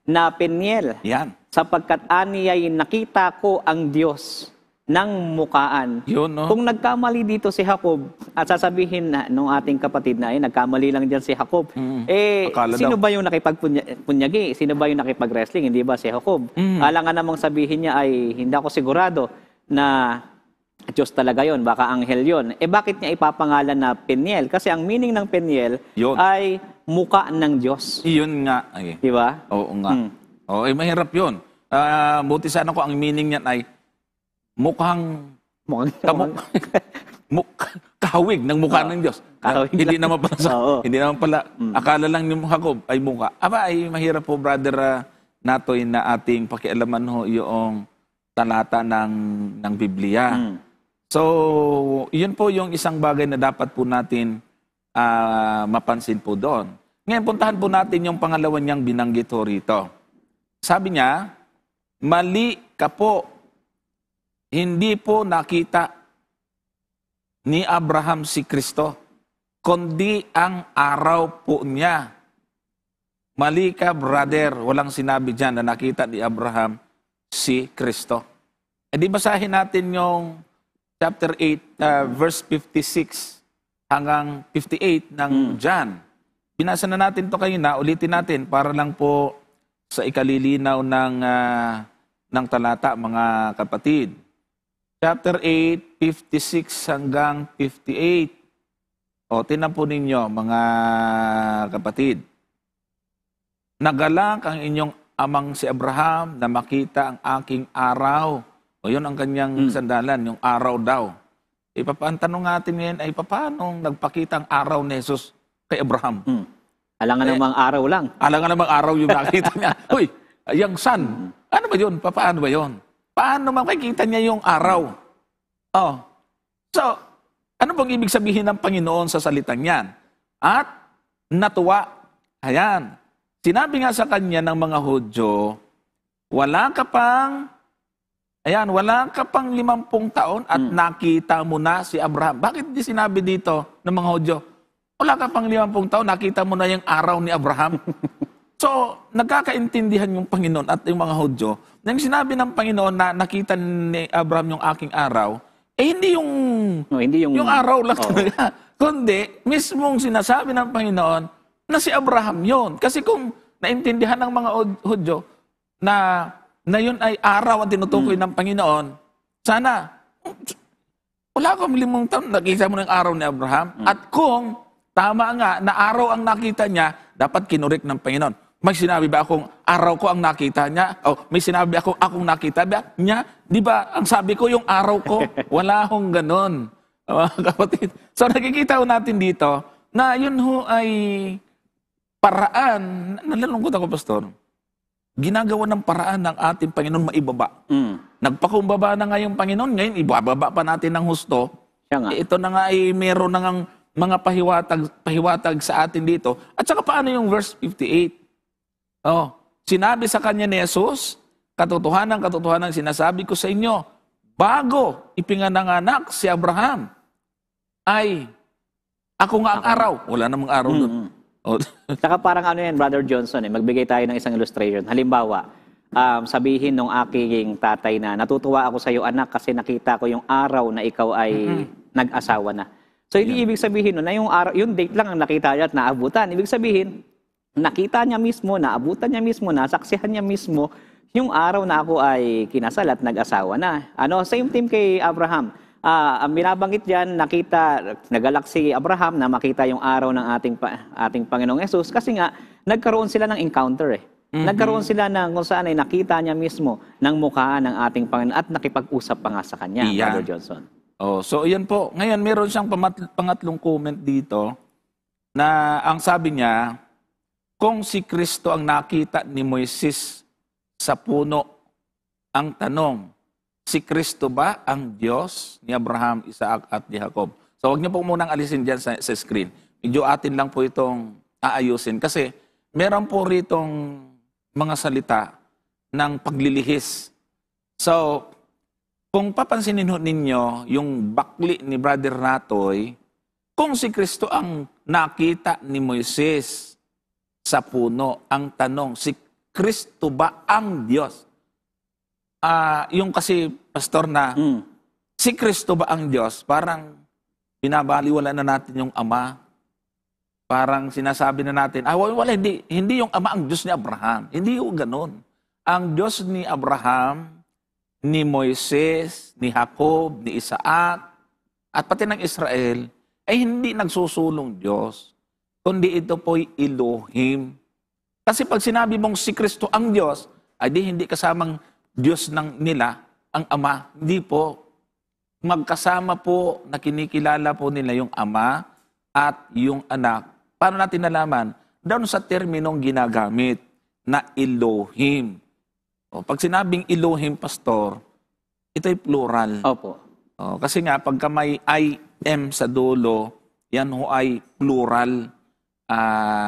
na Peniel, sapagkat aniya'y nakita ko ang Diyos ng mukaan. Yun, no? Kung nagkamali dito si Jacob, at sasabihin na nung ating kapatid na, nagkamali lang dyan si Jacob, sino ba yung nakipagpunyagi? Sino ba yung nakipag-wrestling? Hindi ba si Jacob? Alangan namang sabihin niya ay, hindi ako sigurado na Diyos talaga yon, baka anghel yon. Bakit niya ipapangalan na Peniel? Kasi ang meaning ng Peniel ay muka ng Diyos. Iyon nga. Ay. Di ba? Oo nga. Mahirap yun. Buti sana ko ang meaning niyan ay mukhang kahawig ng mukha ng Diyos. Hindi naman pala hindi naman pala akala lang ni Jacob ay mukha. Ay mahirap po, brother Natoy, na ating pakialaman ho yung talata ng Biblia. So, yun po yung isang bagay na dapat po natin mapansin po doon. Ngayon, puntahan po natin yung pangalawa niyang binanggit ho rito. Sabi niya, mali ka po. Hindi po nakita ni Abraham si Kristo, kundi ang araw po niya. Mali ka, brother. Walang sinabi dyan na nakita ni Abraham si Kristo. Di basahin natin yung chapter 8, verse 56 hanggang 58 ng John. Binasa na natin to kanina, ulitin natin para lang po sa ikalilinaw ng talata, mga kapatid. Chapter 8, 56 hanggang 58. Tingnan po ninyo, mga kapatid. Nagalak ang inyong amang si Abraham na makita ang aking araw. Yun ang kanyang sandalan, yung araw daw. Ang tanong natin ngayon ay paano nagpakita ang araw ni Jesus kay Abraham? Alangan namang araw lang. Alangan namang araw yung nakita niya. Uy, yung sun. Ano ba yun? Paano ba yun? Paano makikita niya yung araw? So, ano bang ibig sabihin ng Panginoon sa salitang yan? At natuwa. Ayan. Sinabi nga sa kanya ng mga Hudyo, wala ka pang 50 taon at nakita mo na si Abraham. Bakit di sinabi dito ng mga Hudyo, wala ka pang 50 taon, nakita mo na yung araw ni Abraham? So, nagkakaintindihan yung Panginoon at yung mga Hudyo, nang sinabi ng Panginoon na nakita ni Abraham yung aking araw, hindi yung araw lang talaga. Kundi, mismong sinasabi ng Panginoon na si Abraham yon. Kasi kung naintindihan ng mga Hudyo na yun ay araw ang tinutukoy ng Panginoon, sana, wala kang 5 taon, nakita mo ng araw ni Abraham. At kung tama nga na araw ang nakita niya, dapat kinurik ng Panginoon. May sinabi ba akong araw ko ang nakita niya? May sinabi akong nakita ba niya? Di ba, ang sabi ko yung araw ko, wala akong ganon. Kapatid. So nakikita ho natin dito na yun ho ay paraan. Nalalungkot ako, Pastor. Ginagawa ng paraan ng ating Panginoon maibaba. Nagpakumbaba na nga yung Panginoon, ngayon ibababa pa natin ng husto. Ito na nga ay meron na ngang mga pahiwatag sa atin dito. At saka paano yung verse 58? Sinabi sa kanya ni Jesus, katotohanan sinasabi ko sa inyo, bago ipinanganak si Abraham, ay ako nga ang araw. Wala namang araw doon. Saka parang ano yan, Brother Johnson, magbigay tayo ng isang illustration. Halimbawa, sabihin nung aking tatay na, natutuwa ako sa iyo anak kasi nakita ko yung araw na ikaw ay nag-asawa na. So hindi ibig sabihin na yung araw, yung date lang ang nakita niya at naabutan. Ibig sabihin, nakita niya mismo, naabutan niya mismo, nasaksihan niya mismo yung araw na ako ay kinasal at nag-asawa na. Same thing kay Abraham. Ang binabanggit diyan, nagalak si Abraham na makita yung araw ng ating Panginoong Hesus kasi nga nagkaroon sila ng encounter . Nagkaroon sila ng kung saan ay nakita niya mismo ng mukha ng ating Panginoon at nakipag-usap pa nga sa kanya, Brother Johnson. Oh, so yan po. Ngayon, meron siyang pangatlong comment dito na ang sabi niya, kung si Kristo ang nakita ni Moises sa puno, ang tanong, si Kristo ba ang Diyos ni Abraham, Isaac at ni Jacob? So huwag niyo po munang alisin dyan sa screen. Medyo atin lang po itong aayusin kasi meron po ritong mga salita ng paglilihis. So, kung papansinin ninyo yung bakli ni Brother Natoy, kung si Kristo ang nakita ni Moises sa puno, ang tanong, si Kristo ba ang Diyos? Yung kasi, Pastor, na si Kristo ba ang Diyos? Parang binabaliwala na natin yung Ama. Parang sinasabi na natin, wala, hindi yung Ama ang Diyos ni Abraham. Hindi yung ganun. Ang Diyos ni Abraham, ni Moises, ni Jacob, ni Isaac, at pati ng Israel, ay hindi nagsusulong Diyos, kundi ito po'y Elohim. Kasi pag sinabi mong si Kristo ang Diyos, ay hindi kasamang Diyos nila, ang Ama. Hindi po. Magkasama po na kinikilala po nila yung Ama at yung Anak. Paano natin nalaman? Doon sa terminong ginagamit na Elohim. Pag sinabing Elohim, Pastor, ito'y plural. Opo. Kasi nga, pagka may I-M sa dulo, yan ho ay plural,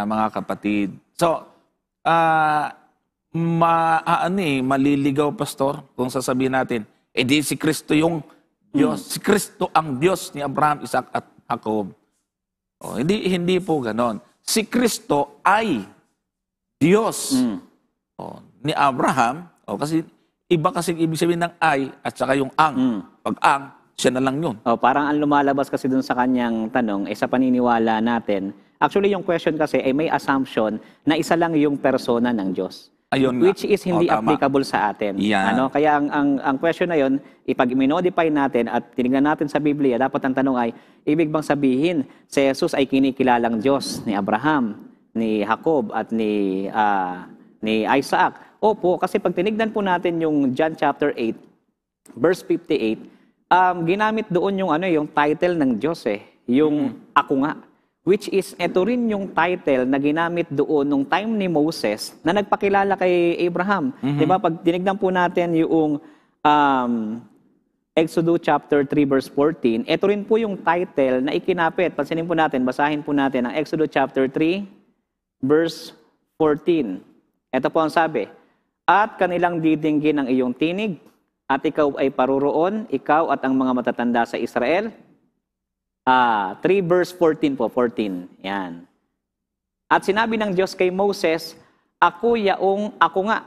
mga kapatid. So, maliligaw, Pastor, kung sasabihin natin, di si Kristo yung Diyos. Si Kristo ang Diyos ni Abraham, Isaac at Jacob. Hindi po ganon. Si Kristo ay Diyos ni Abraham. Kasi iba kasi ibig sabihin ng ay at saka yung ang. Pag ang, siya na lang yun. Parang ang lumalabas kasi dun sa kanyang tanong, sa paniniwala natin, actually yung question kasi ay may assumption na isa lang yung persona ng Diyos. Ayun which is hindi applicable sa atin. Kaya ang question na yun, ipag-minodify natin at tinignan natin sa Biblia, dapat ang tanong ay, ibig bang sabihin, si Jesus ay kinikilalang Diyos ni Abraham, ni Jacob at ni Isaac? Opo, kasi pag tinignan po natin yung John chapter 8, verse 58, ginamit doon yung title ng Diyos yung ako nga. Which is, ito rin yung title na ginamit doon nung time ni Moses na nagpakilala kay Abraham. Diba? Pag tinignan po natin yung Exodus chapter 3 verse 14, ito rin po yung title na ikinapit. Pansinin po natin, basahin po natin ang Exodus chapter 3 verse 14. Ito po ang sabi, at kanilang didinggin ang iyong tinig, at ikaw ay paroroon, ikaw at ang mga matatanda sa Israel. 3 verse 14 po, 14. Yan. At sinabi ng Diyos kay Moses, ako yaong ako nga.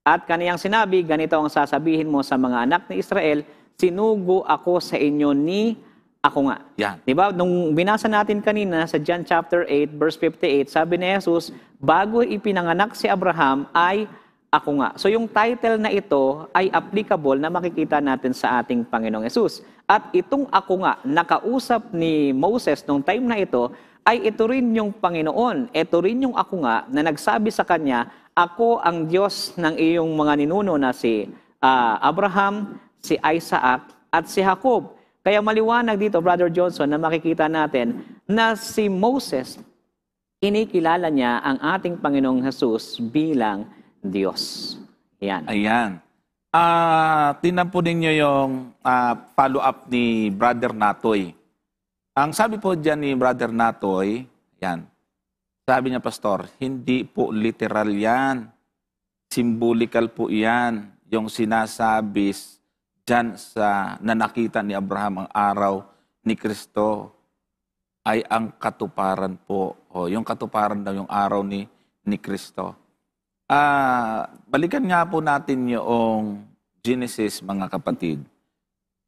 At kaniyang sinabi, ganito ang sasabihin mo sa mga anak ni Israel, sinugo ako sa inyo ni ako nga. Yan. Diba? Nung binasa natin kanina sa John chapter 8 verse 58, sabi ni Jesus, bago ipinanganak si Abraham ay ako nga. So yung title na ito ay applicable na makikita natin sa ating Panginoong Hesus. At itong ako nga, nakausap ni Moses nung time na ito, ay ito rin yung Panginoon. Ito rin yung ako nga na nagsabi sa kanya, ako ang Diyos ng iyong mga ninuno na si Abraham, si Isaac at si Jacob. Kaya maliwanag dito, Brother Johnson, na makikita natin na si Moses, inikilala niya ang ating Panginoong Hesus bilang Diyos. Yan. Ayan. Tingnan po ninyo yung follow-up ni Brother Natoy. Ang sabi po dyan ni Brother Natoy, yan, sabi niya, Pastor, hindi po literal yan. Symbolical po yan. Yung sinasabi dyan sa nanakita ni Abraham ang araw ni Kristo ay ang katuparan po. Yung katuparan daw yung araw ni Kristo. Balikan nga po natin yung Genesis, mga kapatid.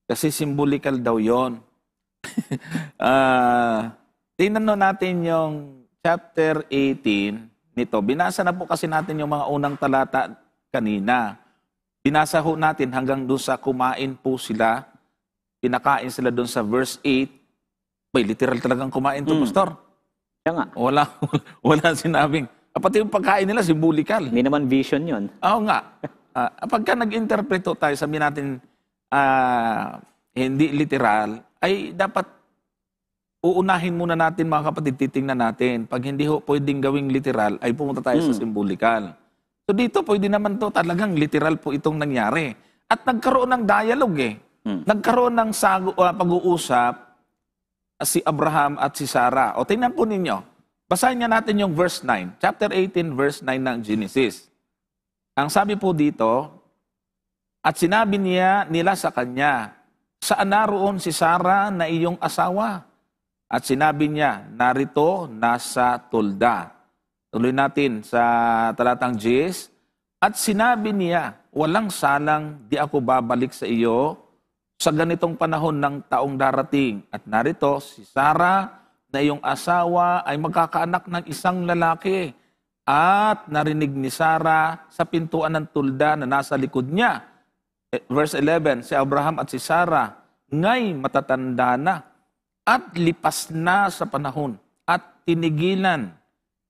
Kasi symbolical daw yon. Tingnan natin yung chapter 18 nito. Binasa na po kasi natin yung mga unang talata kanina. Binasa ho natin hanggang doon sa kumain po sila. Pinakain sila doon sa verse 8. Literal talagang kumain to, Pastor. Kaya nga. Wala sinabing, Pati yung pagkain nila, symbolical. Hindi naman vision yun. Oo nga. Pagka nag-interpreto tayo, sabi natin, hindi literal, ay dapat uunahin muna natin, mga kapatid, titingnan natin. Pag hindi pwedeng gawing literal, ay pumunta tayo sa symbolical. So dito, pwede naman to talagang literal po itong nangyari. At nagkaroon ng dialogue eh. Nagkaroon ng pag-uusap si Abraham at si Sarah. O tingnan po ninyo. Basahin nga natin yung verse 9. Chapter 18, verse 9 ng Genesis. Ang sabi po dito, at sinabi nila sa kanya, saan naroon si Sarah na iyong asawa? At sinabi niya, narito, nasa tulda. Tuloy natin sa talatang 10. At sinabi niya, walang salang di ako babalik sa iyo sa ganitong panahon ng taong darating. At narito, si Sarah na iyong asawa ay magkakaanak ng isang lalaki. At narinig ni Sarah sa pintuan ng tulda na nasa likod niya. Verse 11, si Abraham at si Sarah, ngay matatanda na at lipas na sa panahon at tinigilan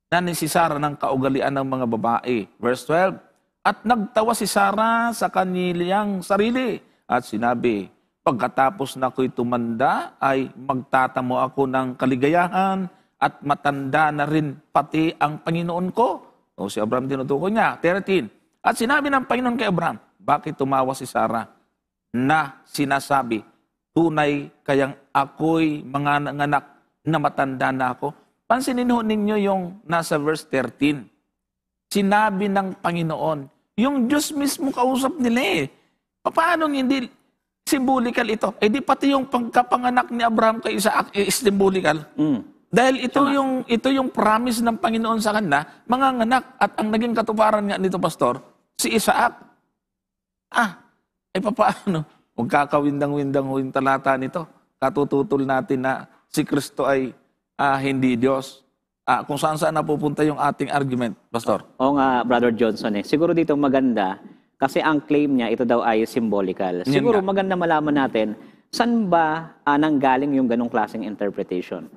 na ni si Sarah ng kaugalian ng mga babae. Verse 12, at nagtawa si Sarah sa kanilang sarili at sinabi, pagkatapos na ako'y tumanda ay magtatamo ako ng kaligayahan at matanda na rin pati ang Panginoon ko. O si Abraham tinutukoy niya. 13, at sinabi ng Panginoon kay Abraham, bakit tumawa si Sarah na sinasabi, tunay kayang ako'y mga nanganak na matanda na ako? Pansinin ho ninyo yung nasa verse 13. Sinabi ng Panginoon, yung Diyos mismo kausap nila eh. Paano hindi symbolical ito? Eh di pati yung pagkapanganak ni Abraham kay Isaac is symbolical. Dahil ito yung promise ng Panginoon sa kanila, mga nganak, at ang naging katuparan nga nito, Pastor, si Isaac. Paano? Magkakawindang-windang yung talata nito. Katututol natin na si Kristo ay hindi Diyos. Kung saan-saan napupunta yung ating argument, Pastor. Oo nga, Brother Johnson Siguro dito maganda, kasi ang claim niya, ito daw ay symbolical. Siguro maganda malaman natin, saan ba nanggaling yung ganong klaseng interpretation?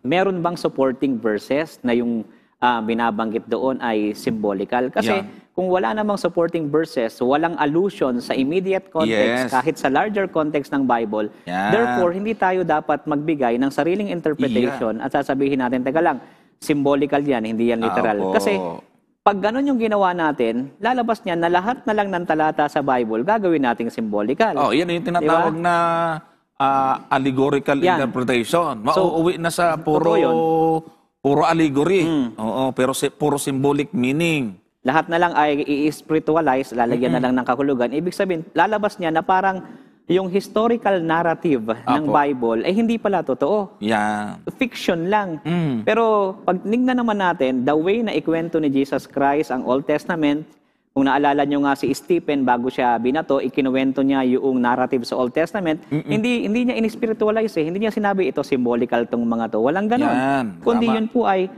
Meron bang supporting verses na yung binabanggit doon ay symbolical? Kasi kung wala namang supporting verses, walang allusion sa immediate context, kahit sa larger context ng Bible, therefore, hindi tayo dapat magbigay ng sariling interpretation at sasabihin natin, teka lang, symbolical yan, hindi yan literal. Kasi pag ganun yung ginawa natin, lalabas niya na lahat na lang ng talata sa Bible, gagawin nating symbolical. Yan yung tinatawag na allegorical interpretation. Mauuwi na sa puro allegory. Pero puro symbolic meaning. Lahat na lang ay i-spiritualize, lalagyan na lang ng kahulugan. Ibig sabihin, lalabas niya na parang yung historical narrative ng Bible ay hindi pala totoo. Fiction lang. Pero pag tingnan naman natin, the way na ikwento ni Jesus Christ ang Old Testament, kung naalala nyo nga si Stephen, bago siya binato, ikinuwento niya yung narrative sa Old Testament, hindi niya in-spiritualize hindi niya sinabi ito symbolical tong mga to. Walang ganon. Kundi yun po ay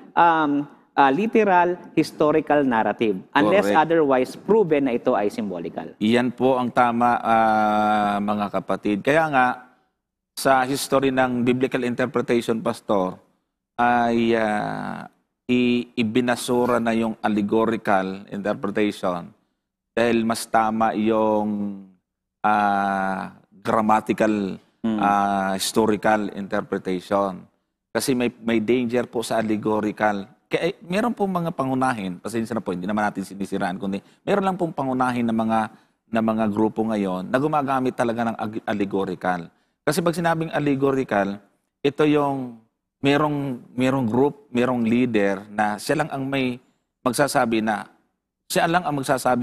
literal historical narrative. Unless otherwise proven na ito ay symbolical. Iyan po ang tama, mga kapatid. Kaya nga, sa history ng biblical interpretation, Pastor, ay ibinasura na yung allegorical interpretation dahil mas tama yung grammatical, historical interpretation. Kasi may danger po sa allegorical. Kaya meron pong mga pangunahin, pasensya na po, hindi naman natin sinisiraan, kundi meron lang pong pangunahin na mga grupo ngayon na gumagamit talaga ng allegorical. Kasi pag sinabing allegorical, ito yung merong group, merong leader na siya lang ang magsasabi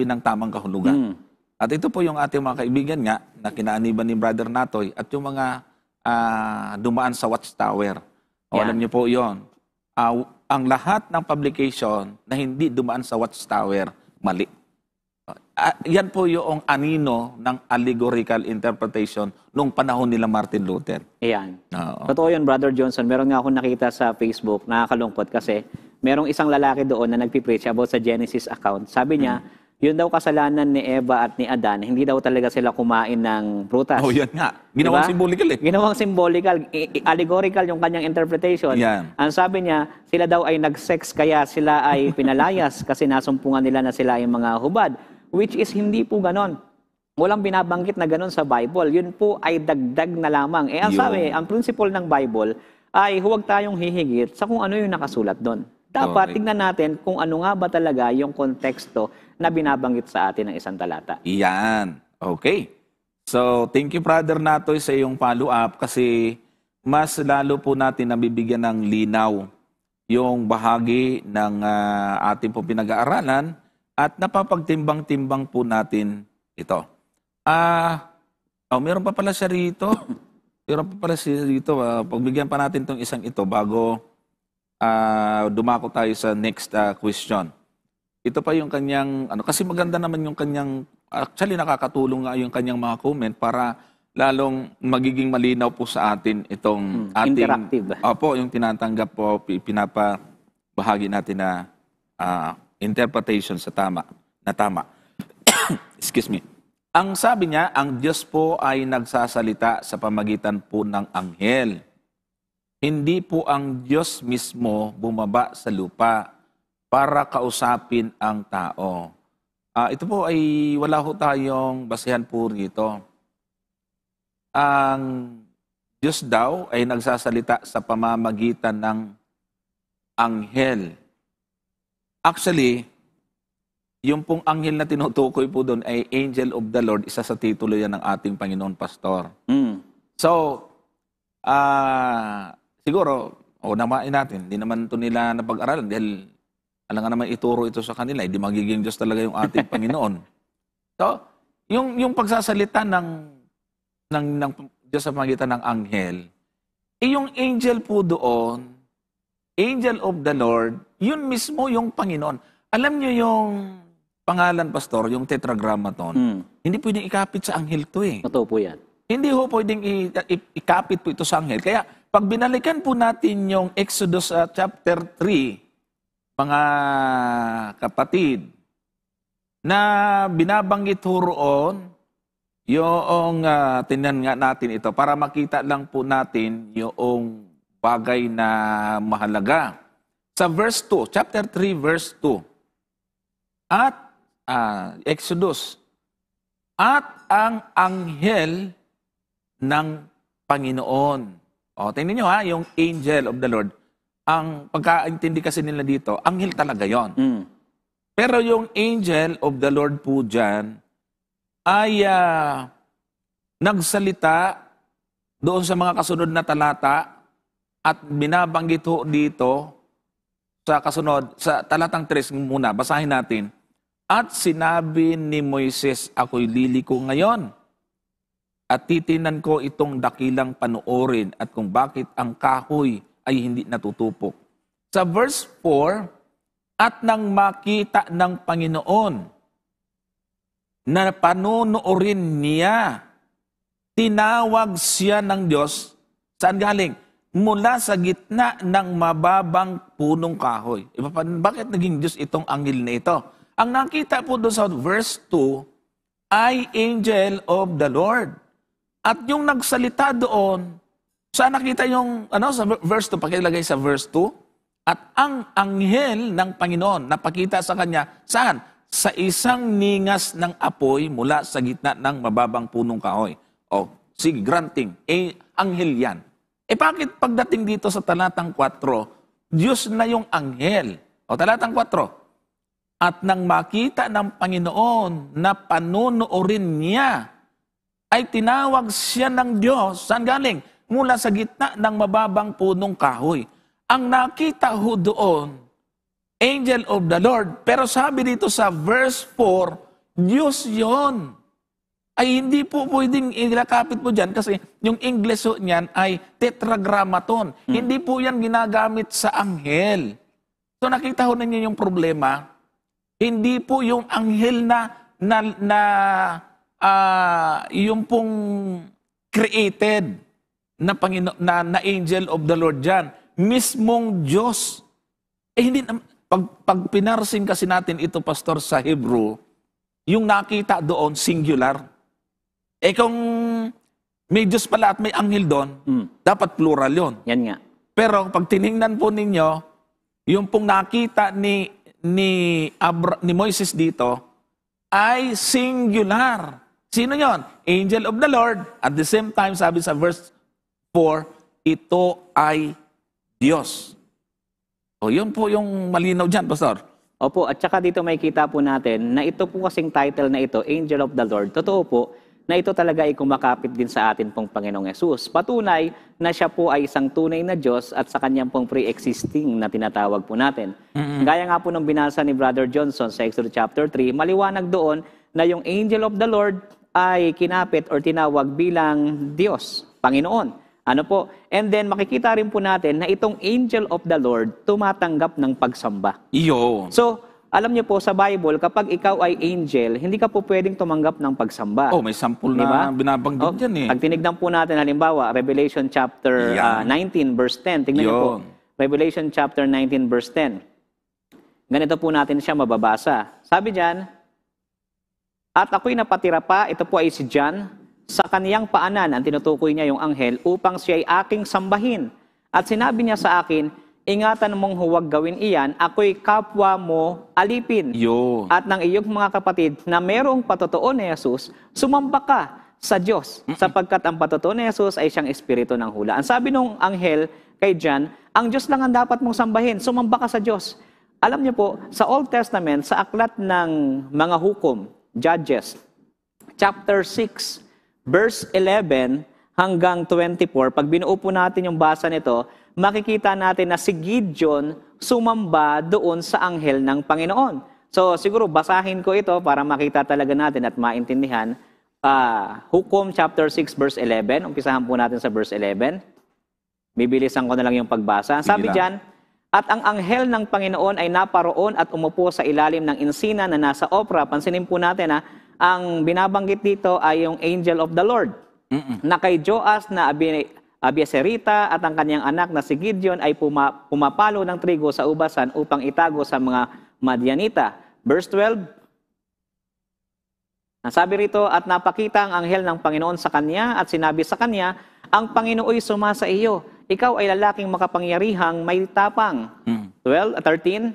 ng tamang kahulugan. At ito po yung ating mga kaibigan nga na kinaaniban ni Brother Natoy at yung mga dumaan sa Watchtower. Alam niyo po yon. Ang lahat ng publication na hindi dumaan sa Watchtower, mali. Yan po yung anino ng allegorical interpretation nung panahon nila Martin Luther. Ayan. Totoo yun, Brother Johnson. Meron nga akong nakita sa Facebook, nakakalungkot kasi merong isang lalaki doon na nagpipreach about sa Genesis account. Sabi niya, yun daw kasalanan ni Eva at ni Adan, hindi daw talaga sila kumain ng prutas. Oh, yan nga. Ginawang symbolical eh. Ginawang symbolical, allegorical yung kanyang interpretation. Yan. Ang sabi niya, sila daw ay nag-sex kaya sila ay pinalayas kasi nasumpungan nila na sila ay mga hubad. Which is hindi po ganon. Walang binabanggit na ganon sa Bible. Yun po ay dagdag na lamang. Ang sabi, ang principle ng Bible ay huwag tayong hihigit sa kung ano yung nakasulat doon. Dapat tignan natin kung ano nga ba talaga yung konteksto na binabanggit sa atin ng isang talata. Iyan. Okay. So, thank you, Brother Natoy, sa iyong follow-up kasi mas lalo po natin nabibigyan ng linaw yung bahagi ng ating po pinag-aaralan at napapagtimbang-timbang po natin ito. Meron pa pala siya rito. Meron pa pala siya rito. Pagbigyan pa natin itong isang ito bago dumako tayo sa next question. Ito pa yung kanyang, kasi maganda naman yung kanyang, actually nakakatulong nga yung kanyang mga comment para lalong magiging malinaw po sa atin itong ating, interactive. Opo, yung tinatanggap po, pinapabahagi natin na interpretation sa tama. Excuse me. Ang sabi niya, ang Diyos po ay nagsasalita sa pamagitan po ng anghel. Hindi po ang Diyos mismo bumaba sa lupa para kausapin ang tao. Ito po ay wala ho tayong basehan po rito. Ang Diyos daw ay nagsasalita sa pamamagitan ng anghel. Actually, yung pong anghel na tinutukoy po doon ay Angel of the Lord. Isa sa titulo yan ng ating Panginoon Pastor. So, siguro, namain natin, hindi naman ito nila napag-aralan dahil alam nga naman ituro ito sa kanila, hindi magiging Diyos talaga yung ating Panginoon. So, yung pagsasalita ng Diyos sa pamagitan ng anghel, yung angel po doon, Angel of the Lord, yun mismo yung Panginoon. Alam niyo yung pangalan, Pastor, yung tetragrammaton, hindi pwedeng ikapit sa anghel to eh. Totoo po yan. Hindi ho pwedeng ikapit po ito sa anghel. Kaya, pag binalikan po natin yung Exodus chapter 3, mga kapatid, na binabanggit ho roon, yung tingnan nga natin ito, para makita lang po natin yung bagay na mahalaga. Sa verse 2, chapter 3, verse 2, at Exodus, at ang anghel ng Panginoon. Tingnan nyo yung angel of the Lord. Ang pagkaintindi kasi nila dito, anghel talaga yon. Pero yung angel of the Lord po dyan, ay nagsalita doon sa mga kasunod na talata at binabanggit ho dito sa kasunod, sa talatang 3 muna, basahin natin. At sinabi ni Moises, ako'y liliko ngayon at titinan ko itong dakilang panoorin at kung bakit ang kahoy ay hindi natutupok. Sa verse 4, at nang makita ng Panginoon na panonoorin niya, tinawag siya ng Diyos, saan galing? Mula sa gitna ng mababang punong kahoy. Bakit naging Diyos itong anghel na ito? Ang nakita po doon sa verse 2 ay angel of the Lord. At yung nagsalita doon, saan nakita yung, sa verse 2, pakilagay sa verse 2, at ang anghel ng Panginoon napakita sa kanya, saan? Sa isang ningas ng apoy mula sa gitna ng mababang punong kahoy. Sige, granting. Anghel yan. Bakit pagdating dito sa talatang 4, Diyos na yung anghel? Talatang 4, at nang makita ng Panginoon na panonoorin niya, ay tinawag siya ng Diyos. Saan galing? Mula sa gitna ng mababang punong kahoy. Ang nakita ho doon, angel of the Lord. Pero sabi dito sa verse 4, Diyos yon. Ay hindi po pwedeng ilakapit po dyan kasi yung English ho niyan ay tetragrammaton. Hindi po yan ginagamit sa anghel. So nakita ho ninyo yung problema. Hindi po yung anghel yung pong created na angel of the Lord dyan. Mismong Diyos. Hindi, pag pinarsing kasi natin ito, Pastor, sa Hebrew, yung nakita doon, singular. Eh kung may Diyos pala at may anghel doon, dapat plural yon. Yan nga. Pero pag tiningnan po ninyo, yung pong nakita ni Moises dito ay singular. Sino yon? Angel of the Lord. At the same time, sabi sa verse 4, ito ay Diyos. O yun po yung malinaw dyan, Pastor. Opo, at saka dito may kita po natin na ito po kasing title na ito, Angel of the Lord. Totoo po na ito talaga ay kumakapit din sa atin pong Panginoong Yesus. Patunay na siya po ay isang tunay na Diyos at sa kanyang pong pre-existing na tinatawag po natin. Gaya nga po ng binasa ni Brother Johnson sa Exodus chapter 3, maliwanag doon na yung Angel of the Lord ay kinapit or tinawag bilang Diyos, Panginoon. Ano po? And then makikita rin po natin na itong Angel of the Lord tumatanggap ng pagsamba. Iyo. So, alam niyo po sa Bible, kapag ikaw ay angel, hindi ka po pwedeng tumanggap ng pagsamba. Oh, may sample na binabanggit dyan eh. Pag tinignan po natin halimbawa, Revelation chapter 19 verse 10. Tingnan niyo po. Revelation chapter 19 verse 10. Ganito po natin siya mababasa. Sabi diyan, at ako'y napatira pa, ito po ay si John, sa kaniyang paanan, ang tinutukoy niya yung anghel, upang siya ay aking sambahin. At sinabi niya sa akin, ingatan mong huwag gawin iyan, ako'y kapwa mo alipin. At ng iyong mga kapatid na merong patotoo na Jesus, sumamba ka sa Diyos, sapagkat ang patotoo na Jesus ay siyang espiritu ng hula. Ang sabi nung anghel kay John, ang Diyos lang ang dapat mong sambahin, sumamba ka sa Diyos. Alam niyo po, sa Old Testament, sa aklat ng mga hukom, Judges, chapter 6, verse 11 hanggang 24, pag binuo po natin yung basa nito, makikita natin na si Gideon sumamba doon sa anghel ng Panginoon. So siguro basahin ko ito para makita talaga natin at maintindihan. Hukom chapter 6 verse 11. Umpisahan po natin sa verse 11. Bibilisan ko na lang yung pagbasa. Sabi diyan, at ang anghel ng Panginoon ay naparoon at umupo sa ilalim ng insina na nasa Opra. Pansinin po natin ang binabanggit dito ay yung angel of the Lord. Na kay Joas na Abiaserita at ang kanyang anak na si Gideon ay pumapalo ng trigo sa ubasan upang itago sa mga Madianita. Verse 12, sabi rito, at napakita ang anghel ng Panginoon sa kanya at sinabi sa kanya, ang Panginooy sumasa iyo, ikaw ay lalaking makapangyarihang may tapang. 13,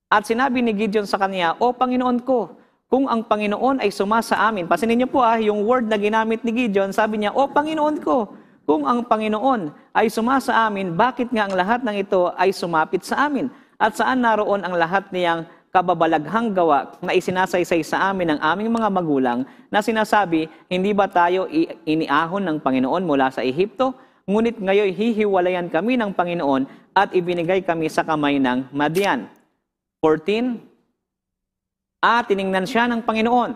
at sinabi ni Gideon sa kanya, o Panginoon ko, kung ang Panginoon ay sumasa amin, pasinin niyo po yung word na ginamit ni Gideon, sabi niya, o Panginoon ko, kung ang Panginoon ay sumasa amin, bakit nga ang lahat ng ito ay sumapit sa amin? At saan naroon ang lahat niyang kababalaghang gawa na isinasaysay sa amin ng aming mga magulang na sinasabi, hindi ba tayo iniahon ng Panginoon mula sa Ehipto? Ngunit ngayon hihiwalayan kami ng Panginoon at ibinigay kami sa kamay ng Madian. 14, at tiningnan siya ng Panginoon.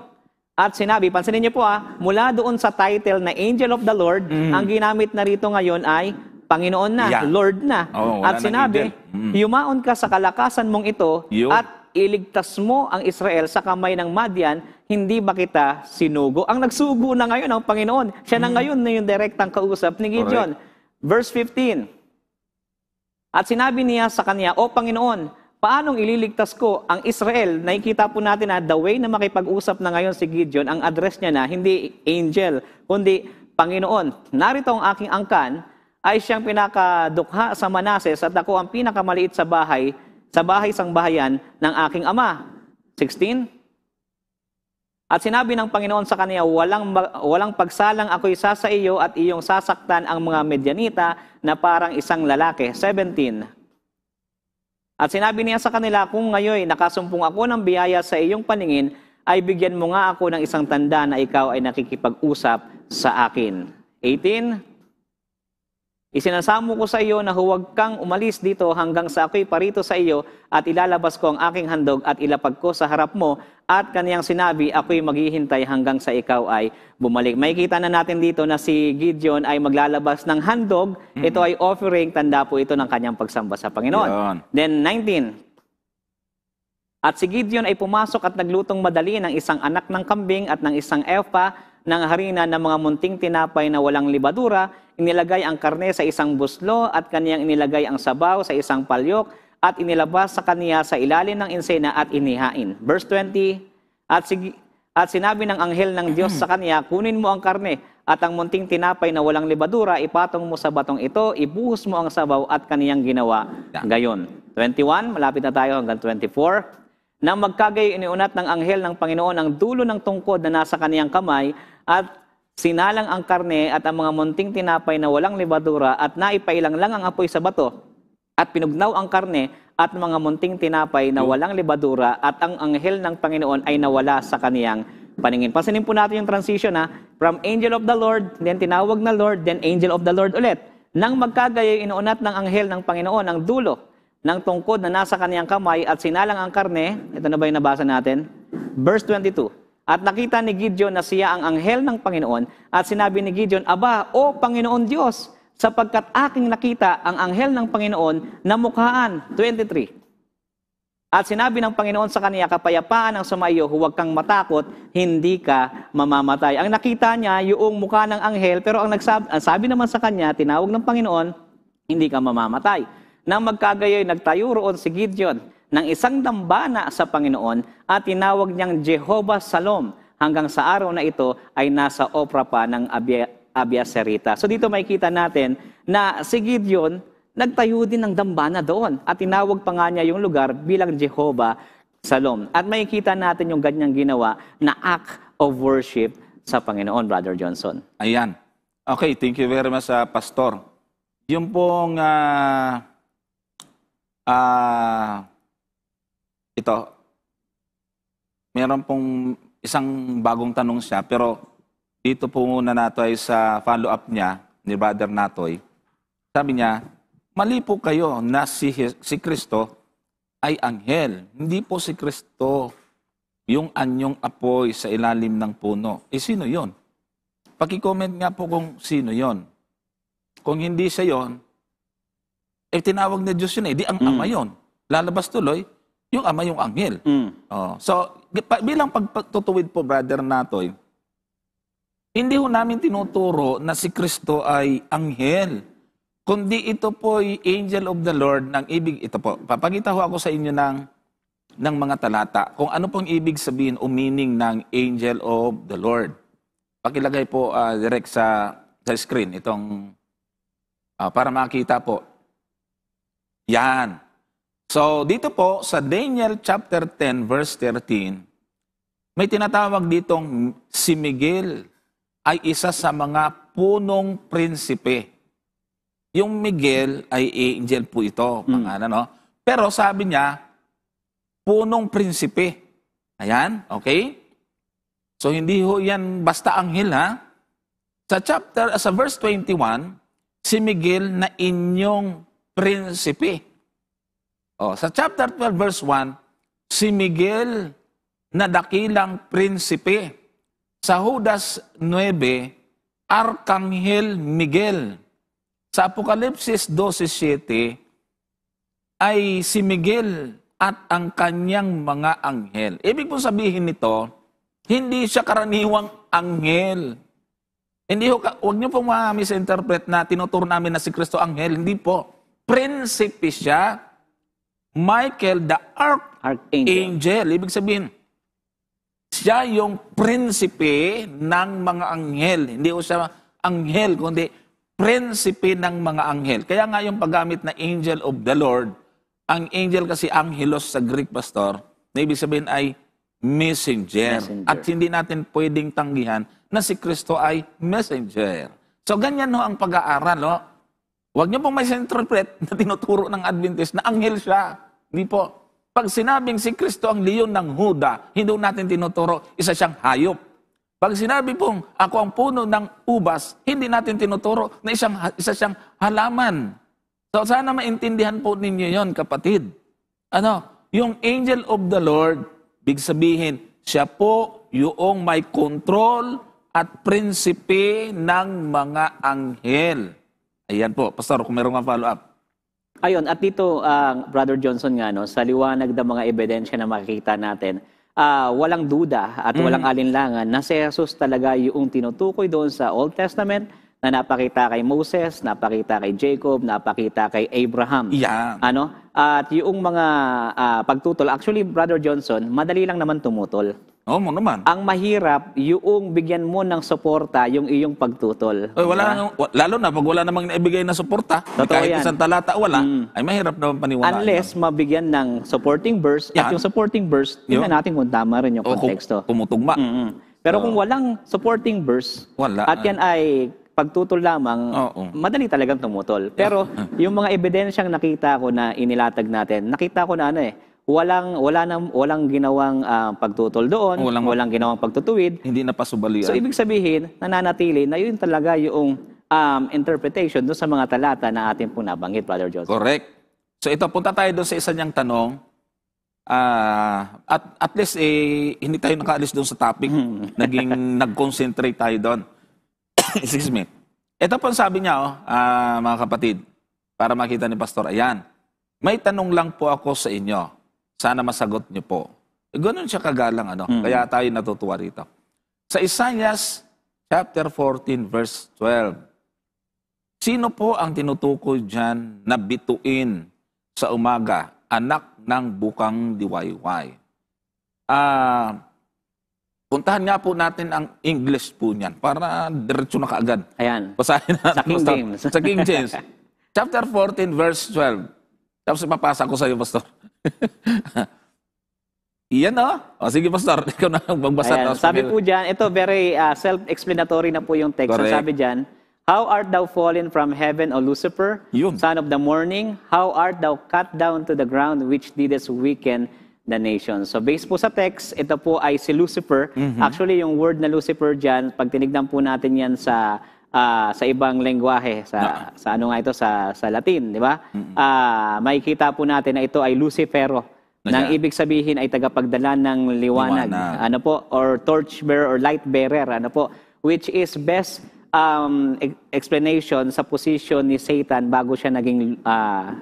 At sinabi, pansinin niyo po mula doon sa title na Angel of the Lord, ang ginamit na rito ngayon ay Panginoon na, Lord na. At sinabi, yumaon ka sa kalakasan mong ito at iligtas mo ang Israel sa kamay ng Madian, hindi ba kita sinugo? Ang nagsugo na ngayon ang Panginoon. Siya na ngayon na yung direktang kausap ni Gideon. Verse 15, at sinabi niya sa kanya, o Panginoon, paanong ililigtas ko ang Israel? Nakikita po natin na the way na makipag-usap na ngayon si Gideon, ang address niya na hindi angel, kundi Panginoon. Narito ang aking angkan, ay siyang pinakadukha sa Manases at ako ang pinakamaliit sa bahay sangbahayan ng aking ama. 16. At sinabi ng Panginoon sa kanya, walang pagsalang ako'y sa iyo at iyong sasaktan ang mga Medianita na parang isang lalaki. 17. At sinabi niya sa kanila, kung ngayon nakasumpong ako ng biyaya sa iyong paningin, ay bigyan mo nga ako ng isang tanda na ikaw ay nakikipag-usap sa akin. 18. Isinasamo ko sa iyo na huwag kang umalis dito hanggang sa ako'y parito sa iyo at ilalabas ko ang aking handog at ilapag ko sa harap mo at kaniyang sinabi, ako'y maghihintay hanggang sa ikaw ay bumalik. Makikita na natin dito na si Gideon ay maglalabas ng handog. Ito ay offering, tanda po ito ng kanyang pagsamba sa Panginoon. Then 19. At si Gideon ay pumasok at naglutong madali ng isang anak ng kambing at ng isang efa ng harina ng mga munting tinapay na walang libadura. Inilagay ang karne sa isang buslo at kaniyang inilagay ang sabaw sa isang palyok at inilabas sa kaniya sa ilalim ng insena at inihain. Verse 20, at sinabi ng anghel ng Diyos sa kaniya, kunin mo ang karne at ang munting tinapay na walang libadura, ipatong mo sa batong ito, ibuhos mo ang sabaw at kaniyang ginawa gayon. 21, malapit na tayo hanggang 24. Nang magkagayo iniunat ng anghel ng Panginoon ang dulo ng tungkod na nasa kaniyang kamay at sinalang ang karne at ang mga munting tinapay na walang libadura at naipailang lang ang apoy sa bato at pinugnaw ang karne at mga munting tinapay na walang libadura at ang anghel ng Panginoon ay nawala sa kaniyang paningin. Pansinin po natin yung transition from angel of the Lord, then tinawag na Lord, then angel of the Lord ulit. Nang magkagayo inuunat ng anghel ng Panginoon ang dulo ng tungkod na nasa kaniyang kamay at sinalang ang karne. Ito na ba yung nabasa natin? Verse 22. At nakita ni Gideon na siya ang anghel ng Panginoon at sinabi ni Gideon, Aba, O Panginoon Diyos, sapagkat aking nakita ang anghel ng Panginoon na mukhaan. 23. At sinabi ng Panginoon sa kaniya, kapayapaan ang sumaiyo, huwag kang matakot, hindi ka mamamatay. Ang nakita niya, yung mukha ng anghel, pero ang sabi naman sa kanya, tinawag ng Panginoon, hindi ka mamamatay. Nang magkagayoy, nagtayo roon si Gideon ng isang dambana sa Panginoon at tinawag niyang Jehovah Salom hanggang sa araw na ito ay nasa Opra pa ng Abiaserita. So dito makikita natin na si Gideon nagtayo din ng dambana doon at tinawag pa nga niya yung lugar bilang Jehovah Salom. At makikita natin yung ganyang ginawa na act of worship sa Panginoon, Brother Johnson. Ayan. Okay, thank you very much, Pastor. Yung pong ito, meron pong isang bagong tanong siya, pero dito po muna nato ay sa follow-up niya ni Brother Natoy. Sabi niya, mali po kayo na si Kristo ay anghel. Hindi po si Kristo yung anyong apoy sa ilalim ng puno. Sino yon? Paki-comment nga po kung sino yon. Kung hindi siya yon, tinawag na Diyos yun di ang ama yon. Lalabas tuloy, yung ama yung anghel. So, bilang pagtutuwid po, Brother Natoy, hindi ho namin tinuturo na si Kristo ay anghel. Kundi ito po ay angel of the Lord ng ibig. Ito po, papakita ho ako sa inyo ng mga talata. Kung ano pong ibig sabihin o meaning ng angel of the Lord. Pakilagay po direct sa screen itong para makita po. Yan. So, dito po sa Daniel chapter 10 verse 13, may tinatawag ditong si Miguel ay isa sa mga punong prinsipe. Yung Miguel ay angel po ito, pangalan, no? Pero sabi niya, punong prinsipe. Ayan, okay? So, hindi ho yan basta anghel, ha? Sa verse 21, si Miguel na inyong prinsipe. Sa chapter 12, verse 1, si Miguel na dakilang prinsipe. Sa Judas 9, Arkanghel Miguel. Sa Apokalipsis 12:7, ay si Miguel at ang kanyang mga anghel. Ibig po sabihin nito, hindi siya karaniwang anghel. Hindi ho, huwag niyo pong ma-misinterpret na tinuturo namin na si Kristo anghel. Hindi po. Prinsipe siya. Michael the Archangel. Ibig sabihin, siya yung prinsipe ng mga anghel. Hindi ho siya anghel, kundi prinsipe ng mga anghel. Kaya nga yung paggamit na angel of the Lord, ang angel kasi angelos sa Greek, Pastor, na ibig sabihin ay messenger. At hindi natin pwedeng tanggihan na si Kristo ay messenger. So ganyan ho ang pag-aaral. No? Huwag niyo pong misinterpret na tinuturo ng Adventist na anghel siya. Hindi po. Pag sinabing si Kristo ang leon ng Huda, hindi natin tinuturo isa siyang hayop. Pag sinabi pong ako ang puno ng ubas, hindi natin tinuturo na isa siyang halaman. So sana maintindihan po ninyo yon, kapatid. Yung angel of the Lord, big sabihin, siya po yung may control at prinsipe ng mga anghel. Ayan po, Pastor, kung mayroong follow-up. Ayun, at dito, Brother Johnson nga, no, sa liwanag ng mga ebidensya na makikita natin, walang duda at walang alinlangan na si Jesus talaga yung tinutukoy doon sa Old Testament na napakita kay Moses, napakita kay Jacob, napakita kay Abraham. Yan. Ano? At yung mga pagtutol, actually, Brother Johnson, madali lang naman tumutol. Oo mo naman. Ang mahirap, yung bigyan mo ng suporta yung iyong pagtutol. Lalo na pag wala namang naibigay na suporta, kahit isang talata wala, ay mahirap naman paniwalaan. Unless mabigyan ng supporting verse, at yung supporting verse, tingnan natin kung tama rin yung konteksto. Pumutugma. Pero kung walang supporting verse, at yan ay pagtutol lamang, madali talagang tumutol. Pero yung mga ebidensyang nakita ko na inilatag natin, nakita ko na walang ginawang pagtutol doon, walang ginawang pagtutuwid. Hindi na pasubalian. So ibig sabihin, nananatili na yun talaga yung interpretation doon sa mga talata na ating pong nabanggit, Brother Joseph. Correct. So ito, punta tayo doon sa isa niyang tanong. At least hindi tayo nakaalis doon sa topic. Nag-concentrate tayo doon. Excuse me. Ito po sabi niya, mga kapatid, para makita ni Pastor, ayan, may tanong lang po ako sa inyo. Sana masagot niyo po. Ganun siya kagalang, kaya tayo natutuwa rito. Sa Isaiah chapter 14, verse 12, sino po ang tinutukoy dyan na bituin sa umaga, anak ng bukang diwayway? Puntahan nga po natin ang English po niyan para diretso na kaagad. Ayan. Basahin natin. Sa King James. Sa King James. Chapter 14, verse 12. Tapos ipapasa ko sa iyo, Pastor. Iyan sige, Pastor. Ikaw na magbasa. Sabi po dyan, ito very self-explanatory na po yung text. Sabi dyan, how art thou fallen from heaven, O Lucifer, son of the morning? How art thou cut down to the ground, which didst weaken the nation. So based po sa text, ito po ay si Lucifer. Actually, yung word na Lucifer dyan, pag tinignan po natin yan sa ibang lengguwahe, sa ano nga ito, sa Latin, di ba? Makikita po natin na ito ay Lucifero, nang ibig sabihin ay tagapagdala ng liwanag. Ano po, or torchbearer or light bearer, ano po, which is best explanation sa position ni Satan bago siya naging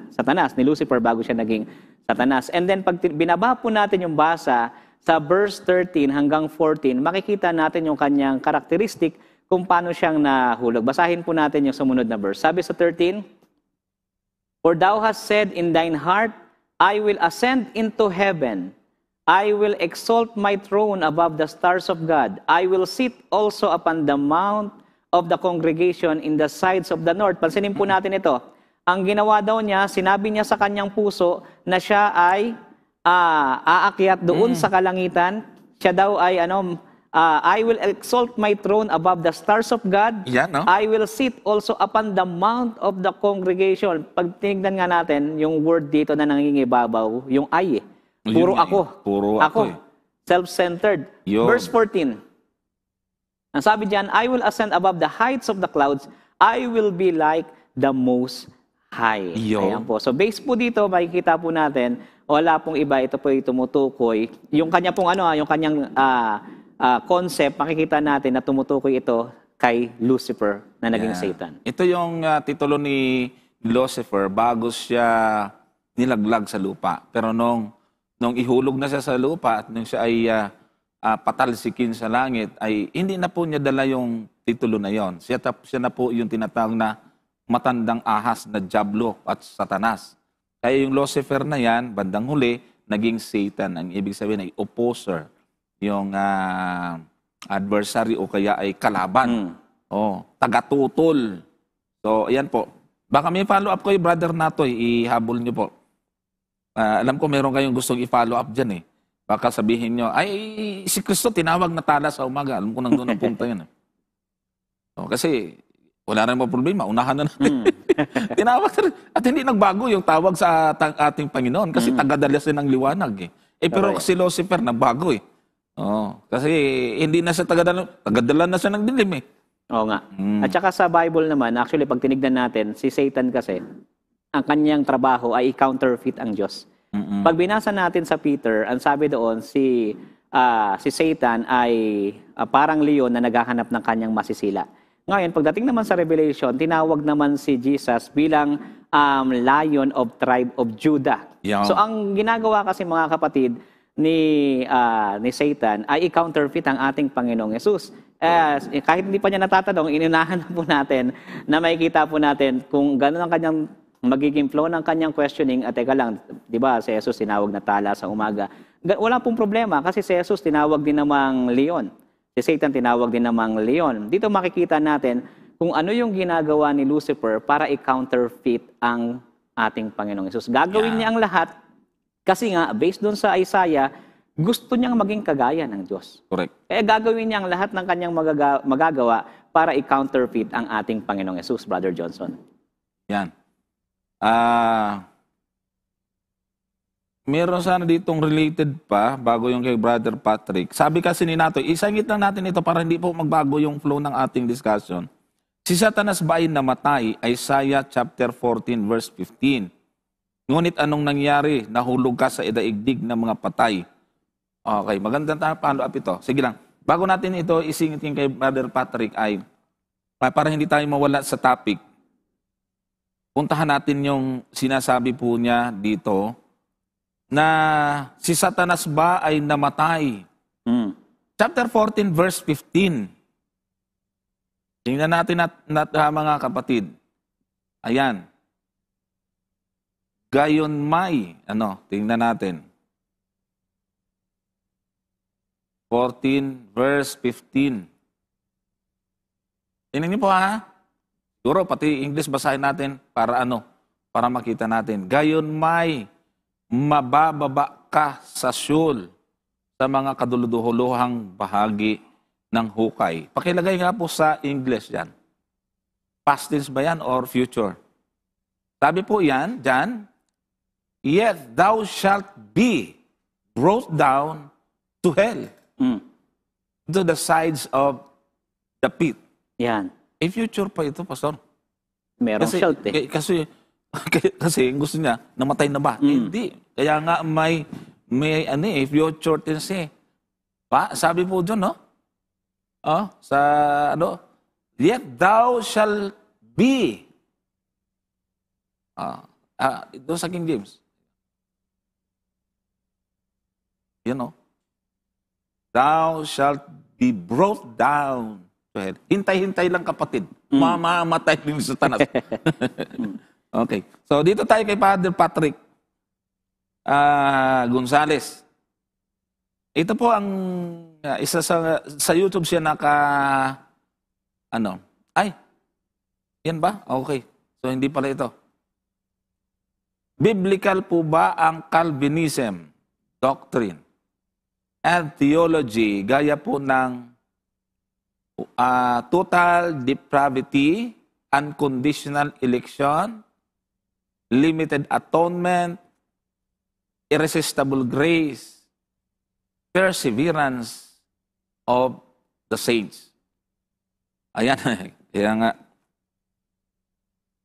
Satanas, ni Lucifer bago siya naging Satanas. And then pag binaba po natin yung basa sa verse 13 hanggang 14, makikita natin yung kanyang karakteristik kung paano siyang nahulog. Basahin po natin yung sumunod na verse. Sabi sa 13, for thou hast said in thine heart, I will ascend into heaven. I will exalt my throne above the stars of God. I will sit also upon the mount of the congregation in the sides of the north. Pansinin po natin ito. Ang ginawa daw niya, sinabi niya sa kanyang puso na siya ay aakyat doon sa kalangitan. Siya daw ay I will exalt my throne above the stars of God. I will sit also upon the mount of the congregation. Pag tinignan nga natin, yung word dito na nangingibabaw, yung I. Puro ako. Ako. Self-centered. Verse 14. Ang sabi diyan, I will ascend above the heights of the clouds. I will be like the Most High. Ayan po. So based po dito, makikita po natin, wala pong iba, ito po yung tumutukoy. Yung kanya pong yung kanyang concept, makikita natin na tumutukoy ito kay Lucifer na naging Satan. Ito yung titulo ni Lucifer bago siya nilaglag sa lupa. Pero nung ihulog na siya sa lupa at nung siya ay patalsikin sa langit, ay hindi na po niya dala yung titulo na yon. Siya na po yung tinatawag na matandang ahas na Diablo at Satanas. Kaya yung Lucifer na yan, bandang huli, naging Satan. Ang ibig sabihin ay opposer. Yung adversary o kaya ay kalaban. Tagatutol. So, ayan po. Baka may follow-up kayo, Brother Natoy, ihabol niyo po. Alam ko meron kayong gustong i-follow up dyan eh. Baka sabihin nyo, ay, si Kristo tinawag na tala sa umaga. Alam ko nang doon ang punta yan. Kasi, wala rin mo problema. Unahan na natin. Tinawag na rin. At hindi nagbago yung tawag sa ating Panginoon. Kasi tagadala siya ng liwanag eh. Pero si Lucifer nagbago eh. Kasi hindi na siya tagadala na siya ng dilim eh. Oo nga. At saka sa Bible naman, actually pag tinignan natin, si Satan kasi, ang kanyang trabaho ay i-counterfeit ang Diyos. Pag binasa natin sa Peter, ang sabi doon, si Satan ay parang leon na naghahanap ng kanyang masisila. Ngayon, pagdating naman sa Revelation, tinawag naman si Jesus bilang Lion of Tribe of Judah. So ang ginagawa kasi mga kapatid, ni Satan ay i-counterfeit ang ating Panginoong Yesus. Kahit hindi pa niya natatanong, inunahan na po natin na makikita po natin kung gano'n ang kanyang magiging flow ng kanyang questioning. At teka lang, di ba, si Jesus tinawag na tala sa umaga. Wala pong problema kasi si Jesus tinawag din namang leon. Si Satan tinawag din namang leon. Dito makikita natin kung ano yung ginagawa ni Lucifer para i-counterfeit ang ating Panginoong Yesus. Gagawin niya ang lahat kasi nga, based doon sa Isaiah, gusto niyang maging kagaya ng Diyos. Correct. Kaya gagawin niya ang lahat ng kanyang magagawa para i-counterfeit ang ating Panginoong Yesus, Brother Johnson. Yan. Meron sana ditong related pa, bago yung kay Brother Patrick. Sabi kasi ni Nato, isangit lang natin ito para hindi po magbago yung flow ng ating discussion. Si Satanas ba ay namatay? Isaiah chapter 14 verse 15. Ngunit anong nangyari? Nahulog ka sa idaigdig ng mga patay. Okay, magandang follow up ito. Sige lang. Bago natin ito isingit kay Brother Patrick ay para hindi tayo mawala sa topic. Puntahan natin yung sinasabi po niya dito na si Satanas ba ay namatay? Chapter 14 verse 15. Tingnan natin mga kapatid. Ayan. Gayon may, tingnan natin. 14 verse 15. Tingnan niyo po ha. Siguro pati English basahin natin para para makita natin. Gayon may mabababa ka sa Sheol sa mga kaduluhuluhang bahagi ng hukay. Pakilagay nga po sa English yan. Past tense ba yan or future? Sabi po yan, dyan, yet thou shalt be brought down to hell, to the sides of the pit. Yan. Future pa ito, Pastor. Merong shalt eh. Kasi gusto niya, namatay na ba? Hindi. Kaya nga may future tense eh. Sabi po dyan, no? Yet thou shalt be. Ito sa King James. Thou shalt be brought down to hell. Hintay-hintay lang kapatid. Mamamatay din sa Satanas. Okay. So dito tayo kay Father Patrick Gonzales. Ito po ang isa sa YouTube siya yan ba? Okay. So hindi pala ito. Biblical po ba ang Calvinism doctrine and theology gaya po ng total depravity, unconditional election, limited atonement, irresistible grace, perseverance of the saints. Ayan, kaya nga,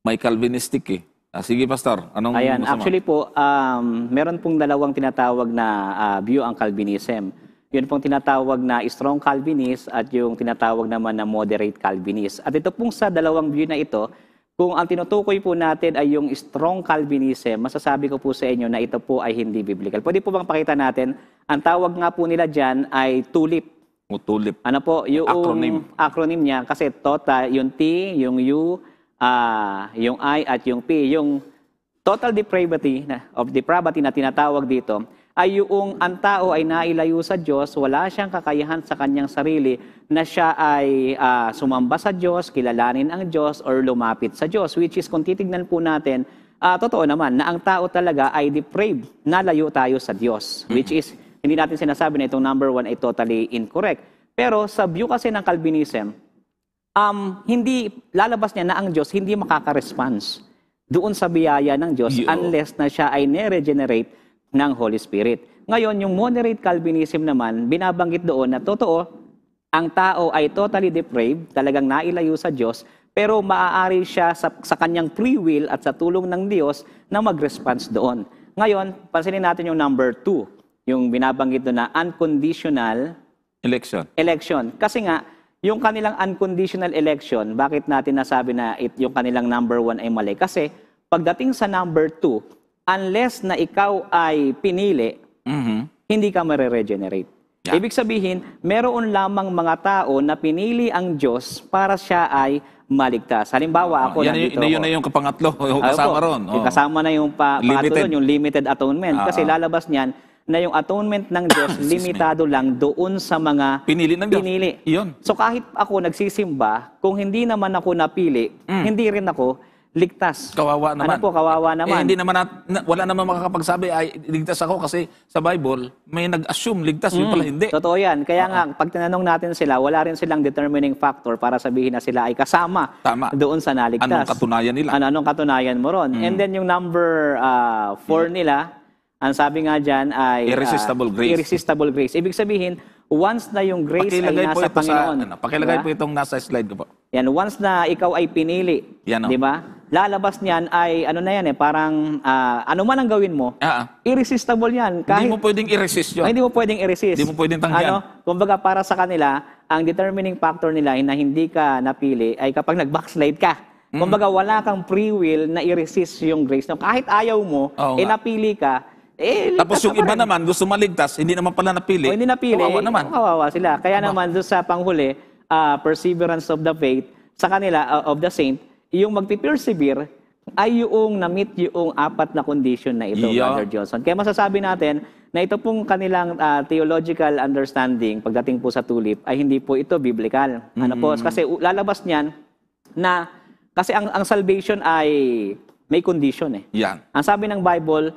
may Calvinistic eh. Sige, Pastor, anong Ayan, masama? actually po, meron pong dalawang tinatawag na view ang Calvinism. Yun pong tinatawag na strong Calvinist at yung tinatawag naman na moderate Calvinist. At ito pong sa dalawang view na ito, kung ang tinutukoy po natin ay yung strong Calvinism, masasabi ko po sa inyo na ito po ay hindi biblical. Pwede po bang pakita natin? Ang tawag nga po nila dyan ay TULIP. TULIP. Ano po? Yung acronym niya. Kasi total, yung T, yung U, yung I at yung P. Yung total depravity na tinatawag dito ay yung ang tao ay nailayo sa Diyos, wala siyang kakayahan sa kanyang sarili na siya ay sumamba sa Diyos, kilalanin ang Diyos, or lumapit sa Diyos. Which is, kung titignan po natin, totoo naman na ang tao talaga ay depraved, nalayo tayo sa Diyos. Which is, hindi natin sinasabi na itong number 1 ay totally incorrect. Pero sa view kasi ng Calvinism, hindi lalabas niya na ang Diyos hindi makaka-response doon sa biyaya ng Diyos unless na siya ay ne-regenerate ng Holy Spirit. Ngayon, yung moderate Calvinism naman, binabanggit doon na totoo, ang tao ay totally depraved, talagang nailayo sa Diyos, pero maaari siya sa kanyang free will at sa tulong ng Diyos na mag-response doon. Ngayon, pansinin natin yung number 2, yung binabanggit doon na unconditional election. Kasi nga, yung kanilang unconditional election, bakit natin nasabi na yung kanilang number 1 ay mali? Kasi pagdating sa number 2, unless na ikaw ay pinili hindi ka mare-regenerate. Yeah. Ibig sabihin, meron lamang mga tao na pinili ang Diyos para siya ay maligtas. Halimbawa, ako nandito yun na yung kapangatlo, yung kasama ron. Yung kasama na yung pangatlo ron, yung limited atonement. Kasi lalabas niyan na yung atonement ng Diyos, limitado lang doon sa mga pinili ng Diyos. Yun. So kahit ako nagsisimba, kung hindi naman ako napili, hindi rin ako ligtas. Kawawa naman. Ano po, kawawa naman. Hindi naman wala naman makakapagsabi ay ligtas ako kasi sa Bible may nag-assume ligtas, yun pala hindi. Totoo yan. Kaya nga, pag tinanong natin sila, wala rin silang determining factor para sabihin na sila ay kasama doon sa naligtas. Anong katunayan nila? Anong katunayan mo ron? And then yung number 4 nila, ang sabi nga dyan ay irresistible grace. Irresistible grace. Ibig sabihin, once na yung grace ay nasa Panginoon. Pakilagay po itong nasa slide ko po. Yan, once na ikaw ay pinili, di ba? Lalabas niyan ay, ano na yan parang, ano man ang gawin mo, irresistible yan. Hindi mo pwedeng i-resist yun. Hindi mo pwedeng i-resist. Hindi mo pwedeng tanggihan. Kumbaga para sa kanila, ang determining factor nila na hindi ka napili ay kapag nag-backslide ka. Kumbaga wala kang free will na i-resist yung grace. No, kahit ayaw mo, napili ka, tapos yung iba naman, gusto maligtas, hindi naman pala napili. Hindi napili, kawawa naman. Kawawa sila. Kaya naman doon sa panghuli, perseverance of the faith, sa kanila, of the saint, yung magpipersevere ay yung na-meet yung 4 na condition na ito, Brother Johnson. Kaya masasabi natin na ito pong kanilang theological understanding pagdating po sa tulip ay hindi po ito biblical. Ano po? Kasi lalabas niyan na kasi ang salvation ay may condition Yan. Ang sabi ng Bible,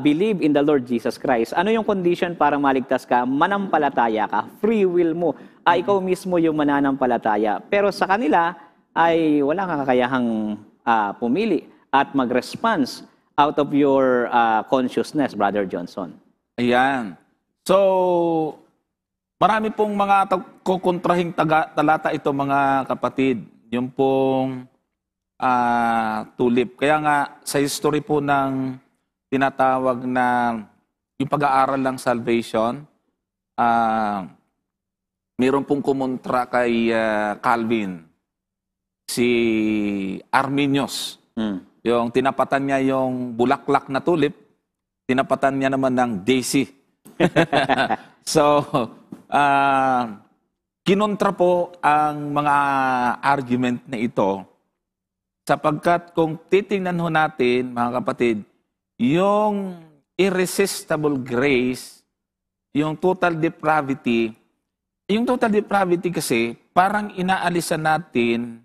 believe in the Lord Jesus Christ. Ano yung condition para maligtas ka? Manampalataya ka. Free will mo. Ikaw mismo yung mananampalataya. Pero sa kanila ay wala kang kakayahang pumili at mag-response out of your consciousness, Brother Johnson. Ayan. So, marami pong mga kukontrahing talata ito, mga kapatid. Yung pong tulip. Kaya nga, sa history po ng tinatawag na yung pag-aaral ng salvation, mayroon pong kumontra kay Calvin, si Arminius. Yung tinapatan niya yung bulaklak na tulip, tinapatan niya naman ng daisy. So, kinontra po ang mga argument na ito sapagkat kung titingnan ho natin, mga kapatid, yung irresistible grace, yung total depravity kasi parang inaalisan natin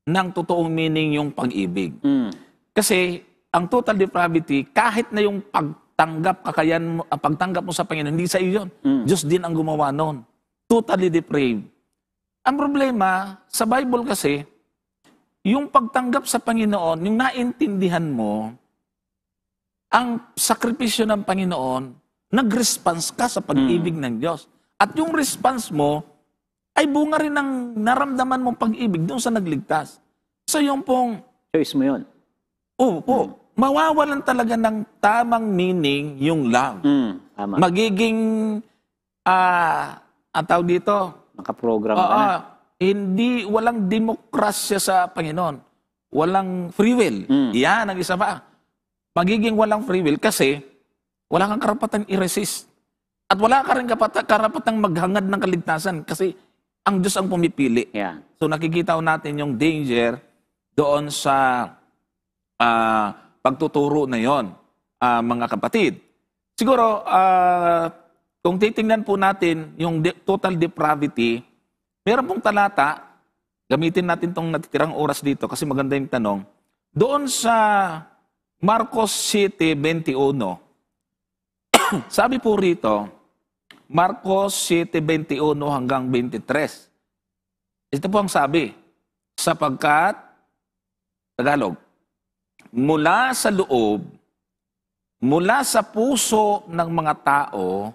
ng totoong meaning yung pag-ibig. Kasi ang total depravity, kahit na yung pagtanggap mo sa Panginoon, hindi sa iyo yun. Diyos din ang gumawa noon. Totally depraved. Ang problema, sa Bible kasi, yung pagtanggap sa Panginoon, yung naintindihan mo, ang sakripisyo ng Panginoon, nag-response ka sa pag-ibig ng Diyos. At yung response mo, ay bunga rin ng naramdaman mong pag-ibig doon sa nagligtas. So yung pong... Choice mo yun. Oo. Mawawalan talaga ng tamang meaning yung love. Tama. Magiging... ang tawag dito... Makaprogram ka na. Walang demokrasya sa Panginoon. Walang free will. Yan ang isa pa. Magiging walang free will kasi wala kang karapatang i-resist. At wala ka rin karapatang maghangad ng kaligtasan kasi ang Diyos ang pumipili. Yeah. So nakikita natin yung danger doon sa pagtuturo na yon, mga kapatid. Siguro, kung titingnan po natin yung total depravity, meron pong talata, gamitin natin itong natitirang oras dito kasi maganda yung tanong, doon sa Marcos 7:21, sabi po rito, Marcos 7:21 hanggang 23. Ito po ang sabi, sapagkat, Tagalog, mula sa loob, mula sa puso ng mga tao,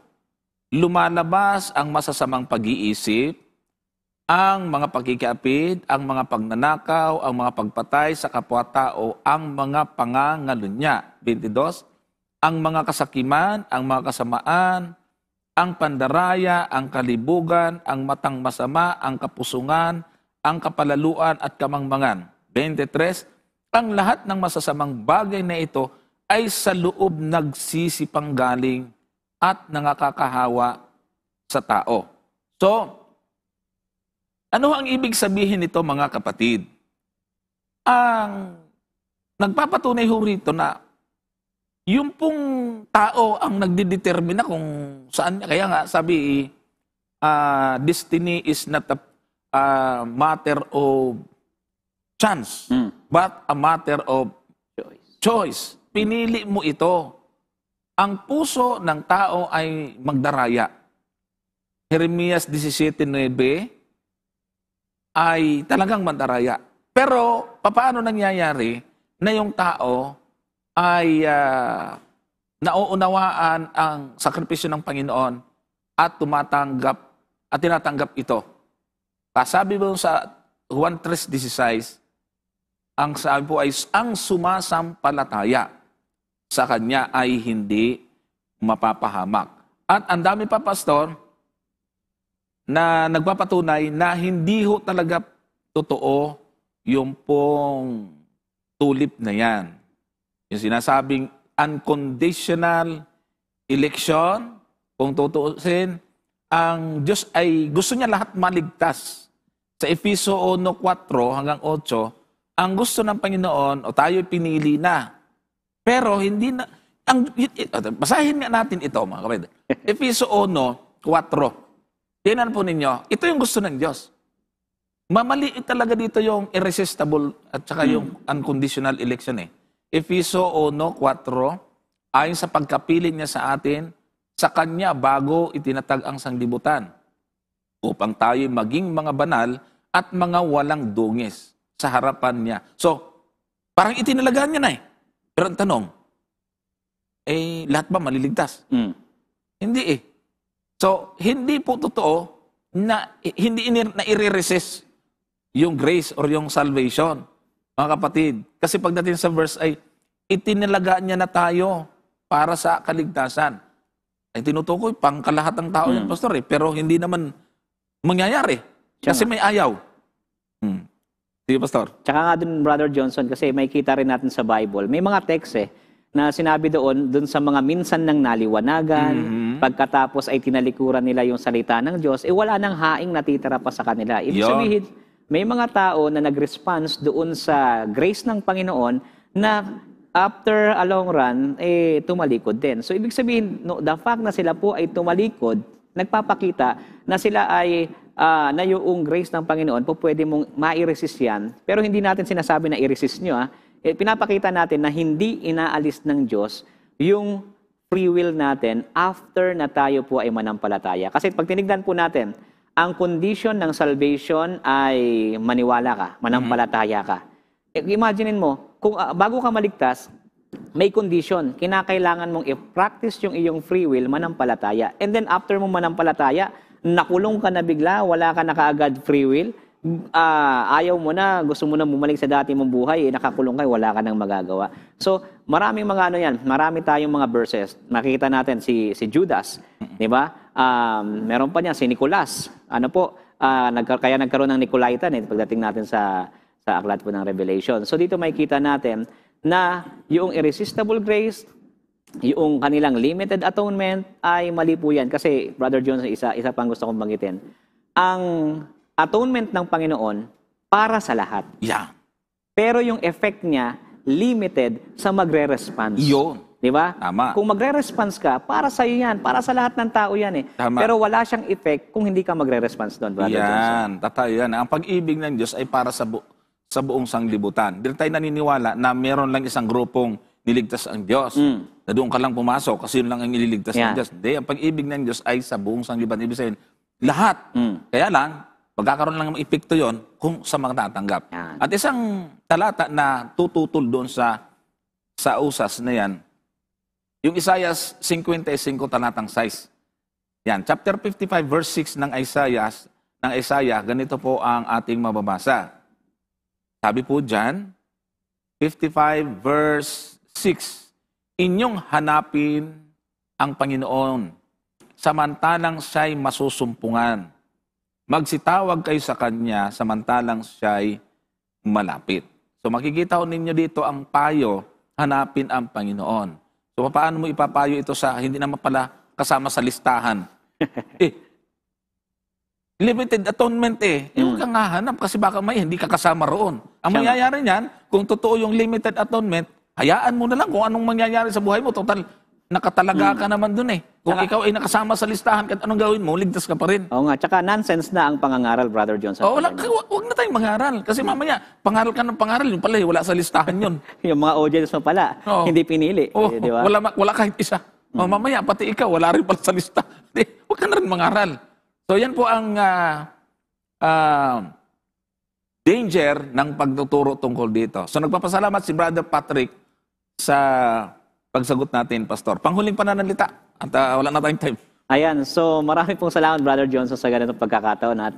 lumalabas ang masasamang pag-iisip, ang mga pagkikiapid, ang mga pagnanakaw, ang mga pagpatay sa kapwa-tao, ang mga pangangalunya. 22, ang mga kasakiman, ang mga kasamaan, ang pandaraya, ang kalibugan, ang matang masama, ang kapusungan, ang kapalaluan at kamangmangan. 23, ang lahat ng masasamang bagay na ito ay sa loob nagsisipanggaling at nangakakahawa sa tao. So, ano ang ibig sabihin nito mga kapatid? Ang nagpapatunay ho rito na yung pong tao ang nagdidetermina kung saan niya. Kaya nga sabi, destiny is not a matter of chance, but a matter of choice. Pinili mo ito. Ang puso ng tao ay magdaraya. Jeremias 17:9 ay talagang mandaraya. Pero, paano nangyayari na yung tao ay nauunawaan ang sakripisyo ng Panginoon at tinatanggap ito? Sabi mo sa Juan 3:16, ang sabi po ay, ang sumasampalataya sa Kanya ay hindi mapapahamak. At ang dami pa, Pastor, na nagpapatunay na hindi ho talaga totoo yung pong tulip na yan. Yung sinasabing unconditional election, kung tutuusin, ang Diyos ay gusto niya lahat maligtas. Sa Efeso 1:4 hanggang 8, ang gusto ng Panginoon, o tayo'y pinili na. Pero hindi na, basahin nga natin ito, mga kapatid. Efeso 1:4. Tingnan po ninyo, ito yung gusto ng Diyos. Mamaliit talaga dito yung irresistible at saka yung unconditional election eh. Efeso 1:4, ayon sa pagkapili niya sa atin, sa Kanya bago itinatag ang sanglibutan, upang tayo maging mga banal at mga walang dungis sa harapan niya. So, parang itinalagaan niya na eh. Pero ang tanong, lahat ba maliligtas? Hindi eh. So, hindi po totoo na hindi na-i-resist yung grace or yung salvation, mga kapatid. Kasi pagdating sa verse ay, itinalagaan niya na tayo para sa kaligtasan. Ay tinutukoy, pangkalahatang tao yan, Pastor eh. Pero hindi naman mangyayari. Kasi may ayaw. Sige, Pastor. Tsaka nga dun, Brother Johnson, kasi may kita rin natin sa Bible, may mga text na sinabi doon sa mga minsan ng naliwanagan, pagkatapos ay tinalikuran nila yung salita ng Diyos, wala nang haing natitira pa sa kanila. Ibig sabihin, may mga tao na nag-response doon sa grace ng Panginoon na after a long run, tumalikod din. So, ibig sabihin, the fact na sila po ay tumalikod, nagpapakita na sila ay na yung grace ng Panginoon po pwede mong ma-resist yan. Pero hindi natin sinasabi na i-resist nyo. Pinapakita natin na hindi inaalis ng Diyos yung free will natin after na tayo po ay manampalataya. Kasi pag tinignan po natin, ang condition ng salvation ay maniwala ka, manampalataya ka. Imaginein mo, kung bago ka maligtas, may condition. Kinakailangan mong i-practice yung iyong free will, manampalataya. And then after mo manampalataya, nakulong ka na bigla, wala ka na kaagad free will, ayaw mo na, gusto mo na bumalik sa dati mong buhay, nakakulong ka, wala ka nang magagawa. So, maraming mga marami tayong mga verses. Makikita natin si Judas, di ba? Meron pa niya si Nicolas. Kaya nagkaroon ng Nicolaitan pagdating natin sa aklat po ng Revelation. So, dito makikita natin na yung irresistible grace, yung kanilang limited atonement ay mali po yan. Kasi, Brother Johnson, isa pang gusto kong banggitin. Ang atonement ng Panginoon para sa lahat. Yeah. Pero yung effect niya, limited sa magre-response. Yun. Di ba? Tama. Kung magre-response ka, para sa iyo yan. Para sa lahat ng tao yan Tama. Pero wala siyang effect kung hindi ka magre-response doon, Brother Johnson. Tatayo yan. Ang pag-ibig ng Diyos ay para sa buong sanglibutan. Di tayo naniniwala na meron lang isang grupong niligtas ang Diyos. Na doon ka lang pumasok kasi yun lang ang ililigtas ng Diyos. Hindi, ang pag-ibig ng Diyos ay sa buong sanglibutan. Ibig sabihin, lahat. Kaya lang, magkakaroon lang ng epekto yon kung sa mga tatanggap. At isang talata na tututol doon sa usas na yan, yung Isaiah 55 talatang 6. Yan, chapter 55 verse 6 ng Isaiah, ganito po ang ating mababasa. Sabi po dyan, 55 verse 6, inyong hanapin ang Panginoon, samantalang siya'y masusumpungan. Magsitawag kayo sa Kanya, samantalang siya'y malapit. So makikita ninyo dito ang payo, hanapin ang Panginoon. So paano mo ipapayo ito sa hindi naman pala kasama sa listahan. Limited atonement huwag kang hahanap kasi baka may hindi ka kasama roon. Ang mangyayari niyan, kung totoo yung limited atonement, hayaan mo na lang kung anong mangyayari sa buhay mo. Total, nakatalaga ka naman dun Kung ikaw ay nakasama sa listahan, kahit anong gawin mo, ligtas ka pa rin. Oo nga, tsaka nonsense na ang pangangaral, Brother Johnson. Huwag na tayong mangaral. Kasi mamaya, pangaral ka ng pangaral, yung pala, wala sa listahan yun. Yung mga audience mo pala, hindi pinili. Di ba? Wala kahit isa. Mamaya, pati ikaw, wala rin pala sa lista. Huwag ka na rin mangaral. So yan po ang danger ng pagtuturo tungkol dito. So nagpapasalamat si Brother Patrick sa pagsagot natin, Pastor. Panghuling pananalita at wala na tayong time. Ayan, so marami pong salamat, Brother Johnson, sa ganitong pagkakataon at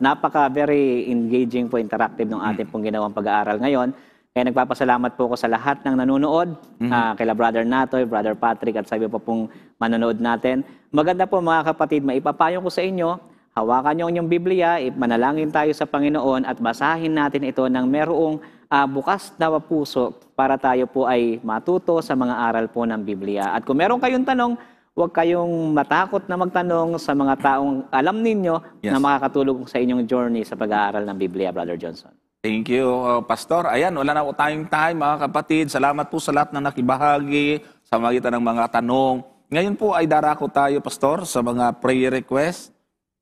very engaging po, interactive ng ating pong ginawang pag-aaral ngayon. Kaya nagpapasalamat po ako sa lahat ng nanonood, kaila Brother Natoy, Brother Patrick at sa iba pa pong manonood natin. Maganda po mga kapatid, maipapayo ko sa inyo, hawakan niyo ang inyong Biblia, manalangin tayo sa Panginoon at basahin natin ito ng merong bukas na puso para tayo po ay matuto sa mga aral po ng Biblia. At kung meron kayong tanong, huwag kayong matakot na magtanong sa mga taong alam ninyo na makakatulong sa inyong journey sa pag-aaral ng Biblia, Brother Johnson. Thank you, Pastor. Ayan, wala na po tayong time, mga kapatid. Salamat po sa lahat na nakibahagi sa magitan ng mga tanong. Ngayon po ay darako tayo, Pastor, sa mga prayer request.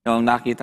Yung nakita